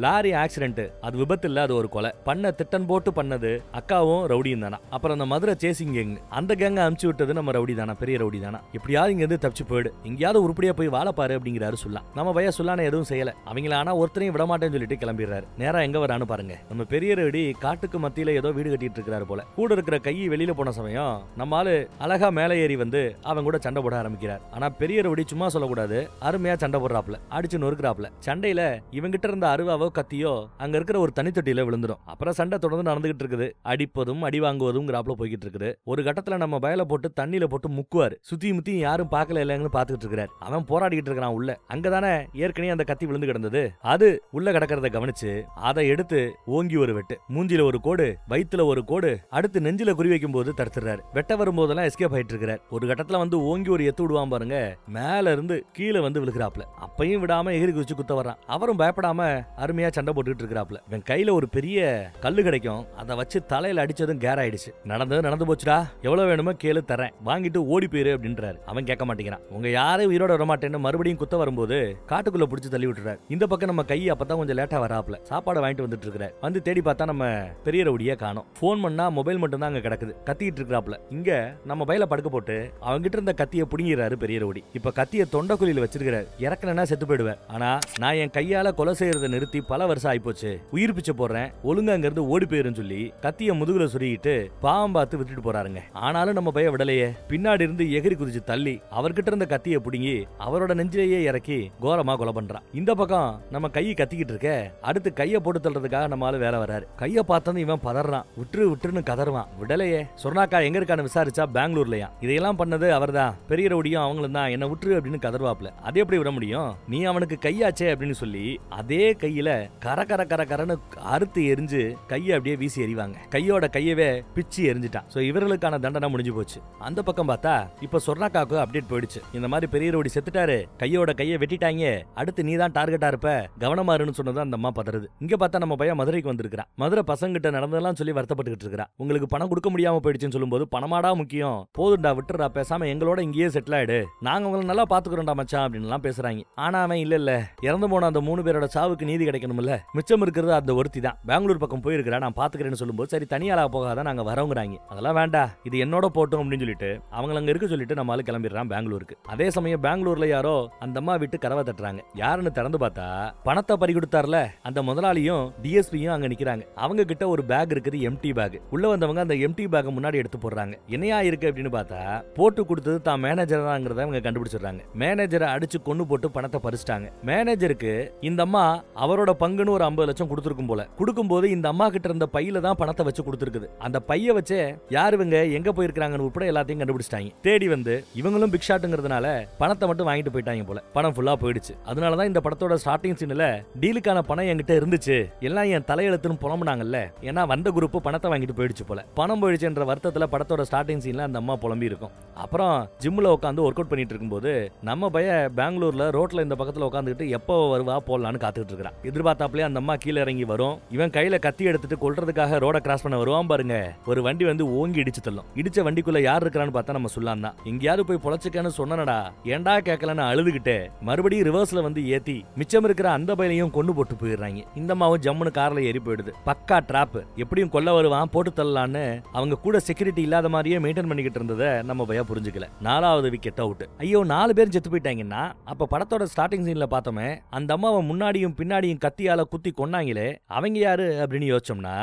லாரி ஆக்சிடென்ட் அது விபத்து இல்ல, அது ஒரு கொலை. பண்ண திட்டம் போட்டு பண்ணது அக்காவும் ரவுடியும் தானா. அப்புறம் அந்த மதுரை சேசிங் கேங், அந்த கேங்க அமுச்சு விட்டது நம்ம ரவுடி தானா, பெரிய ரவுடி தானா. எப்படியாவது இங்க இருந்து தப்பிச்சு போயிடு, எங்கேயாவது உருப்படியா போய் வாழ பாரு அப்படிங்கிறாரு சொல்லலாம். நம்ம பையன் சொல்லான எதுவும் செய்யல. அவங்கள ஆனா ஒருத்தரையும் விட மாட்டேன்னு சொல்லிட்டு கிளம்பிடுறாரு. நேரா எங்க வரான்னு பாருங்க. நம்ம பெரிய ரவுடி காட்டுக்கு மத்தியில ஏதோ வீடு கட்டிட்டு இருக்காரு போல. கூட இருக்கிற கை வெளியில போன சமயம் நம்ம ஆளு அழகா மேலே ஏறி வந்து அவன் கூட சண்டை போட ஆரம்பிக்கிறார். ஆனா பெரிய ரவுடி சும்மா சொல்லக்கூடாது, அருமையா சண்டை போடுறாப்ல, அடிச்சு நொறுக்குறாப்ல. சண்டையில இவங்கிட்ட இருந்த அருவாவோ கத்தியோ அங்க இருக்கிற ஒரு தனித்தொட்டியில விழுந்துடும். அப்புறம் சண்டை தொடர்ந்து நடந்துகிட்டு இருக்குது. அடிப்பதும் அடி வாங்குவதும் கிராப்ல போய்கிட்டு இருக்குது. ஒரு கட்டத்துல நம்ம பயல போட்டு தண்ணியில போட்டு முக்குவாரு. சுத்தி முத்தி யாரும் பார்க்கல இல்லைன்னு பாத்துக்கிட்டு இருக்கிறார். அவன் போராடிக்கிட்டு இருக்கிறான் உள்ள. அங்கதானே ஏற்கனவே அந்த கத்தி விழுந்து கிடந்தது. அது உள்ள கிடக்கிறத கவனிச்சு அதை எடுத்து ஓங்கி ஒரு வெட்டு, மூஞ்சில ஒரு கோடு, வயிற்றுல ஒரு கோடு, அடுத்து நெஞ்சில குறி வைக்கும் போது தடுத்துறாரு. வெட்ட வரும்போதெல்லாம் எஸ்கேப் ஆயிட்டு இருக்கிறார். ஒரு கட்டத்துல வந்து ஓங்கி ஒரு எத்து விடுவான் பாருங்க, மேல இருந்து கீழே வந்து விழுகிறாப்ல. அப்பையும் விடாம எகிரி குச்சி குத்த வர்றான். அவரும் பயப்படாம அருமையா சண்டை போட்டுட்டு இருக்கிறாப்ல. இவன் கையில ஒரு பெரிய கல்லு கிடைக்கும், அதை வச்சு தலையில அடிச்சதும் கேர் ஆயிடுச்சு. நடந்து போச்சுடா, எவ்வளவு வேணுமோ கேளு தரேன், வாங்கிட்டு ஓடி போயிரு அப்படின்றாரு. அவன் கேட்க மாட்டேங்கிறான். உங்க யாரும் உயிரோட வர மாட்டேன்னு மறுபடியும் குத்த வரும்போது காட்டுக்குள்ள புடிச்சு தள்ளி விட்டுறாரு. இந்த பக்கம் நம்ம கை அப்பதான் கொஞ்சம் லேட்டா வராப்ல. சாப்பாடு வாங்கிட்டு வந்துட்டு இருக்கிறார். வந்து தேடி பார்த்தா நம்ம பெரிய ரவுடியா காணோம். போன் பண்ணா மொபைல் மட்டும் தான் அங்க கிடக்குது. கத்திட்டு இருக்கிறாப்ல. இங்க நம்ம பையில படுக்க போட்டு அவங்கிட்ட இருந்த கத்தியை புடுங்கிறாரு பெரிய ரவுடி. இப்ப கத்திய தொண்டைக்குழியில வச்சிருக்கிறார். இறக்கலன்னா செத்து போயிடுவேன், ஆனா நான் என் கையால கொலை செய்யறதை நிறுத்தி பல வருஷம் ஆயிப்போச்சு, உயிர் பிச்சை போடுறேன், ஒழுங்கா அங்க இருந்து ஓடி போயிருன்னு சொல்லி கத்திய முதுகுல சுருகிட்டு பாவம் பார்த்து விட்டுட்டு போறாருங்க. ஆனாலும் நம்ம பையன் விடலையே. பின்னாடி இருந்து எகிரி குதிச்சு தள்ளி அவர்கிட்ட இருந்த கத்திய புடுங்கி அவரோட நெஞ்சிலேயே இறக்கி கோரமா கொலை பண்றான். இந்த பக்கம் நம்ம கையை கத்திக்கிட்டு இருக்க, அடுத்து கைய போட்டு தள்ளுறதுக்காக நம்ம ஆளு வேற வராரு. கைய பார்த்தது இவன் பதறான், விட்டுருன்னு கதறுவான். விடலையே. சொர்ணாக்கா எங்க இருக்கான்னு விசாரிச்சா பெங்களூர்லயா. இதையெல்லாம் பண்ணது அவர்தான், பெரிய ரவுடியும் அவங்களும் தான். என்ன விட்டுரு அப்படின்னு கதறுவாப்ல. அது எப்படி விட முடியும், நீ அவனுக்கு கையாச்சே அப்படின்னு சொல்லி அதே கையில கரன்னு அறுத்து எரிஞ்சு கையை அப்படியே வீசி எறிவாங்க. கையோட கையவே பிச்சு எரிஞ்சிட்டான். சோ இவர்களுக்கான தண்டனை முடிஞ்சு போச்சு. அந்த பக்கம் பார்த்தா இப்ப சொர்ணாக்காவுக்கு அப்டேட் போயிடுச்சு. இந்த மாதிரி பெரிய ரவுடி செத்துட்டாரு, கையோட கையை வெட்டிட்டாங்க, அடுத்து நீ தான் டார்கெட்டா இருப்ப, கவனமா இருன்னு சொன்னது அந்த அம்மா பதறது. இங்க பார்த்தா நம்ம பையன் மதுரைக்கு வந்திருக்கான். மதுரை பசங்கிட்ட நடந்ததெல்லாம் சொல்லி வருத்தப்பட்டுக்கிட்டு இருக்கிறான். உங்களுக்கு பணம் கொடுக்க முடியாம போயிடுச்சுன்னு சொல்லும்போது பணமாடா முக்கியம், போதுண்டா விட்டுறா, பேசாம எங்களோட இங்கேயே செட்டில் ஆயிடு, நாங்க உங்களை நல்லா பாத்துக்கிறோம்டா மச்சான் அப்படின்னு பேசுறாங்க. ஆனா அவன் இல்ல இறந்து போன அந்த 3 பேரோட சாவுக்கு நீதி கிடைக்கணும்ல, மிச்சம் இருக்கிறது அந்த ஒருத்தி தான். பெங்களூர் பக்கம் போயிருக்கிறா, நான் பாத்துக்கிறேன்னு சொல்லும்போது சரி தனியாளா போகாத, நாங்க வரவங்கிறாங்க. அதெல்லாம் வேண்டாம், இது என்னோட போட்டும் அப்படின்னு சொல்லிட்டு அவங்க அங்க இருக்க சொல்லிட்டு நம்மளால கிளம்பிடுறான் பெங்களூருக்கு. அதே சமயம் பெங்களூர்ல யாரோ அந்த அம்மா விட்டு கதவை தட்டுறாங்க. யாருன்னு திறந்து பார்த்தா பணத்தை பறி கொடுத்தார்ல அந்த முதலாளியும் டிஎஸ்பியும் அங்க நிக்கிறாங்க. அவங்க கிட்ட ஒரு பேக் இருக்குது, எம்டி பேக். உள்ள வந்தவங்க அந்த எம்டி பேக் முன்னாடி எடுத்து போடுறாங்க. என்னையா இருக்கு அப்படின்னு பார்த்தா போட்டு கொடுத்தது தான் மேனேஜர் தான்ங்கறத அவங்க கண்டுபிடிச்சிடுறாங்க. மேனேஜரை அடிச்சு கொண்டு போட்டு பணத்தை பறிச்சிட்டாங்க. மேனேஜருக்கு இந்த அம்மா அவரோட பங்குன்னு ஒரு 50 லட்சம் கொடுத்திருக்கும் போல. கொடுக்கும்போது இந்த அம்மா கிட்ட இருந்த பையில தான் பணத்தை வச்சு கொடுத்திருக்குது. அந்த பைய வச்சே யார் இவங்க எங்க போயிருக்காங்கன்னு உட்பட எல்லாத்தையும் கண்டுபிடிச்சிட்டாங்க. தேடி வந்து இவங்களும் பிக் ஷாட்ங்கிறதுனால பணத்தை மட்டும் வாங்கிட்டு போயிட்டாங்க போல. பணம் ஃபுல்லா போயிடுச்சு. அதனாலதான் இந்த படத்தோட ஸ்டார்டிங் சீன்ல டீலுக்கான பணம் என்கிட்ட இருந்துச்சு, எல்லாம் என் தலையெழுத்துன்னு புலம்புனாங்கல்ல, ஏன்னா வந்த குரூப் பணத்தை வாங்கிட்டு போயிடுச்சு போல. பணம் போயிடுச்சுன்ற வருத்தத்துல படத்தோட ஸ்டார்டிங் சீன்ல அந்த அம்மா புலம்பி இருக்கும். அப்புறம் ஜிம்ல உட்காந்து ஒர்க் அவுட் பண்ணிட்டு இருக்கும்போது நம்ம பையன் பெங்களூர்ல ரோட்ல இந்த பக்கத்துல உட்காந்துக்கிட்டு எப்போ வருவா போடலான்னு காத்துக்கிட்டு இருக்கிறான். எதிர்பார்த்தாப்லயே அந்த அம்மா கீழே இறங்கி வரும். இவன் கையில கத்தி எடுத்துட்டு கொல்றதுக்காக ரோட கிராஸ் பண்ண வருவான் பாருங்க. ஒரு வண்டி வந்து ஓங்கி இடிச்சு தள்ளும். இடிச்ச வண்டிக்குள்ள யார் இருக்கிறான்னு பார்த்தா நம்ம சொல்லான் தான். எங்கேயாவது போய் பொழைச்சுக்கன்னு சொன்னனடா, ஏண்டா கேட்கலன்னு அழுதுகிட்டு மறுபடியும் ரிவர்ஸ்ல வந்து ஏத்தி மிச்சம் இருக்கிற அந்த பையனையும் கொண்டு போட்டு போயிடுறாங்க. இந்த அம்மாவும் ஜம்முன்னு கார்ல ஏறி போயிடுது. பக்கா டிராப், எப்படியும் கொல்ல வருவான், போட்டு தள்ளலான்னு அவங்க கூட செக்யூரிட்டி இல்லாத மாதிரியே மெயின்டைன் பண்ணிக்கிட்டு இருந்ததை நம்ம பையா புரிஞ்சுக்கல. 4வது விக்கெட் அவுட். ஐயோ 4 பேர் செத்து போயிட்டாங்கன்னா அப்ப படத்தோட ஸ்டார்டிங் சீன்ல பார்த்தோமே அந்த அம்மாவை முன்னாடியும் பின்னாடியும் கத்தியால குத்தி கொன்னாங்களே அவங்க யாரு அப்படின்னு யோசிச்சோம்னா,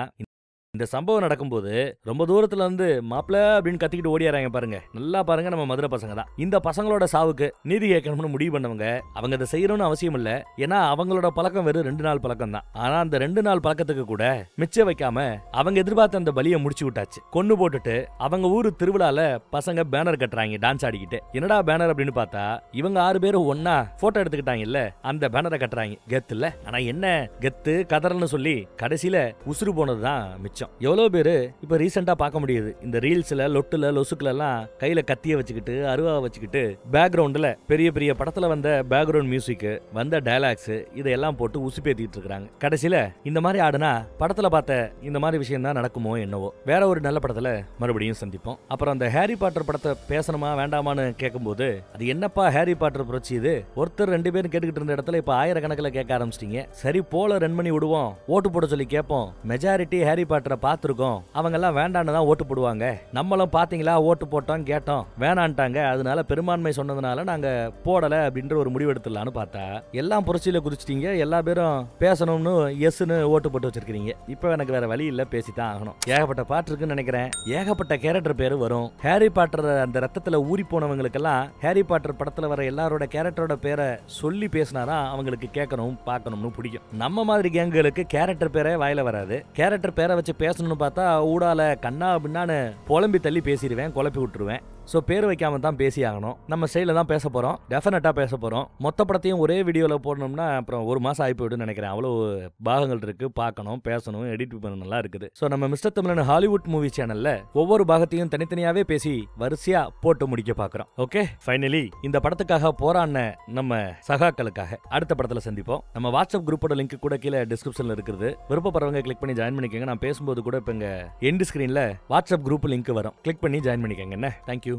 இந்த சம்பவம் நடக்கும்போது ரொம்ப தூரத்துல இருந்து மாப்பிள அப்படின்னு கத்திக்கிட்டு ஓடியாராங்க பாருங்க. நல்லா பாருங்க, நம்ம மதுரை பசங்க தான். இந்த பசங்களோட சாவுக்கு நீதி கேட்கணும்னு முடிவு பண்ணவங்க. அவங்க அதை செய்யணும்னு அவசியம் இல்ல, ஏன்னா அவங்களோட பழக்கம் வெறும் 2 நாள் பழக்கம் தான். ஆனா அந்த 2 நாள் பழக்கத்துக்கு கூட மிச்சம் வைக்காம அவங்க எதிர்பார்த்த அந்த பலியை முடிச்சு விட்டாச்சு. கொண்டு போட்டுட்டு அவங்க ஊரு திருவிழால பசங்க பேனர் கட்டுறாங்க டான்ஸ் ஆடிக்கிட்டு. என்னடா பேனர் அப்படின்னு பார்த்தா இவங்க 6 பேரும் ஒன்னா போட்டோ எடுத்துக்கிட்டாங்க இல்ல, அந்த பேனரை கட்டுறாங்க. கெத்து இல்ல, ஆனா என்ன கெத்து கதறல்னு சொல்லி கடைசியில உசுறு போனதுதான் மிச்சம். எவ்வளவு பேரு இப்ப ரீசெண்டா பார்க்க முடியுது, இந்த ரீல்ஸ்ல லொட்டுல லொசுக்குல எல்லாம் கையில கத்திய வச்சுக்கிட்டு அருவா வச்சுக்கிட்டு பேக்ரவுண்ட்ல பெரிய பெரிய படத்துல வந்த பேக்ரவுண்ட் மியூசிக், வந்த டயலாக்ஸ் இதெல்லாம் போட்டு உசுப்பேத்திட்டு இருக்காங்க. கடைசியில இந்த மாதிரி ஆடுனா படத்துல பார்த்த இந்த மாதிரி விஷயம் தான் நடக்குமோ என்னவோ. வேற ஒரு நல்ல படத்துல மறுபடியும் சந்திப்போம். அப்புறம் அந்த ஹாரி பாட்டர் படத்தை பேசணுமா வேண்டாமான்னு கேட்கும்போது அது என்னப்பா ஹாரி பாட்டர் புரட்சி இது, ஒருத்தர் 2 பேரும் கேட்டுக்கிட்டு இருந்த இடத்துல இப்ப ஆயிரக்கணக்கில் கேட்க ஆரம்பிச்சிட்டீங்க. சரி போல ரன் பண்ணி விடுவோம், ஓட்டு போட சொல்லி கேட்போம். மெஜாரிட்டி ஹாரி பாட்டரை பார்த்திருக்கோம், அவங்க எல்லாம் வேண்டான்னு தான் ஓட்டு போடுவாங்க. நம்மளும் பாத்தீங்களா ஓட்டு போட்டோம் கேட்டோம் வேணான்ட்டாங்க, அதனால பெரும்பான்மை சொன்னதுனால நாங்க போடல அப்படின்ற ஒரு முடிவு எடுத்துடலான்னு பார்த்தா எல்லாம் புரட்சியில குதிச்சிட்டீங்க. எல்லா பேரும் பேசணும்னு எஸ்ன்னு ஓட்டு போட்டு வச்சிருக்கீங்க. இப்ப எனக்கு வேற வழி இல்ல, பேசித்தான் ஆகணும். ஏகப்பட்ட பாட்டு இருக்குன்னு நினைக்கிறேன், ஏகப்பட்ட கேரக்டர் பேரு வரும். ஹாரி பாட்டர் அந்த ரத்தத்துல ஊறி போனவங்களுக்கெல்லாம் ஹாரி பாட்டர் படத்துல வர எல்லாரோட கேரக்டரோட பேரை சொல்லி பேசினாதான் அவங்களுக்கு கேட்கணும் பார்க்கணும்னு பிடிக்கும். நம்ம மாதிரி கேங்குகளுக்கு கேரக்டர் பேரே வாயில வராது. கேரக்டர் பேரை வச்சு பேசணும்னு பார்த்தா ஊடால கண்ணா பின்னான்னு புலம்பி தள்ளி பேசிடுவேன், குழப்பி விட்டுருவேன். சோ பேர் வைக்காம தான் பேசி ஆகணும். நம்ம ஸ்டைல தான் பேச போறோம், டெஃபினட்டா பேச போறோம். மொத்த படத்தையும் ஒரே வீடியோல போடணும்னா அப்புறம் 1 மாசம் ஆகி போயிடுன்னு நினைக்கிறேன். அவ்வளவு பாகங்கள் இருக்கு, பார்க்கணும், பேசணும், எடிட் பண்ண நல்லா இருக்குது. சோ நம்ம மிஸ்டர் தமிழன் ஹாலிவுட் மூவி சேனல்ல ஒவ்வொரு பாகத்தையும் தனித்தனியாவே பேசி வரிசையா போட்டு முடிக்க பாக்குறோம். ஓகே, ஃபைனலி இந்த படத்துக்காக போராடின நம்ம சகாக்களுக்காக அடுத்த படத்துல சந்திப்போம். நம்ம வாட்ஸ்அப் குரூப்போட லிங்க் கூட கீழே டிஸ்கிரிப்ஷன்ல இருக்குது. விருப்பப்படுறவங்க கிளிக் பண்ணி ஜாயின் பண்ணிக்கோங்க. நான் பேசும்போது கூட இப்ப எண்ட் ஸ்கிரீன்ல வாட்ஸ்அப் குரூப் லிங்க் வரும், கிளிக் பண்ணி ஜாயின் பண்ணிக்கோங்க. என்ன, தேங்க்யூ.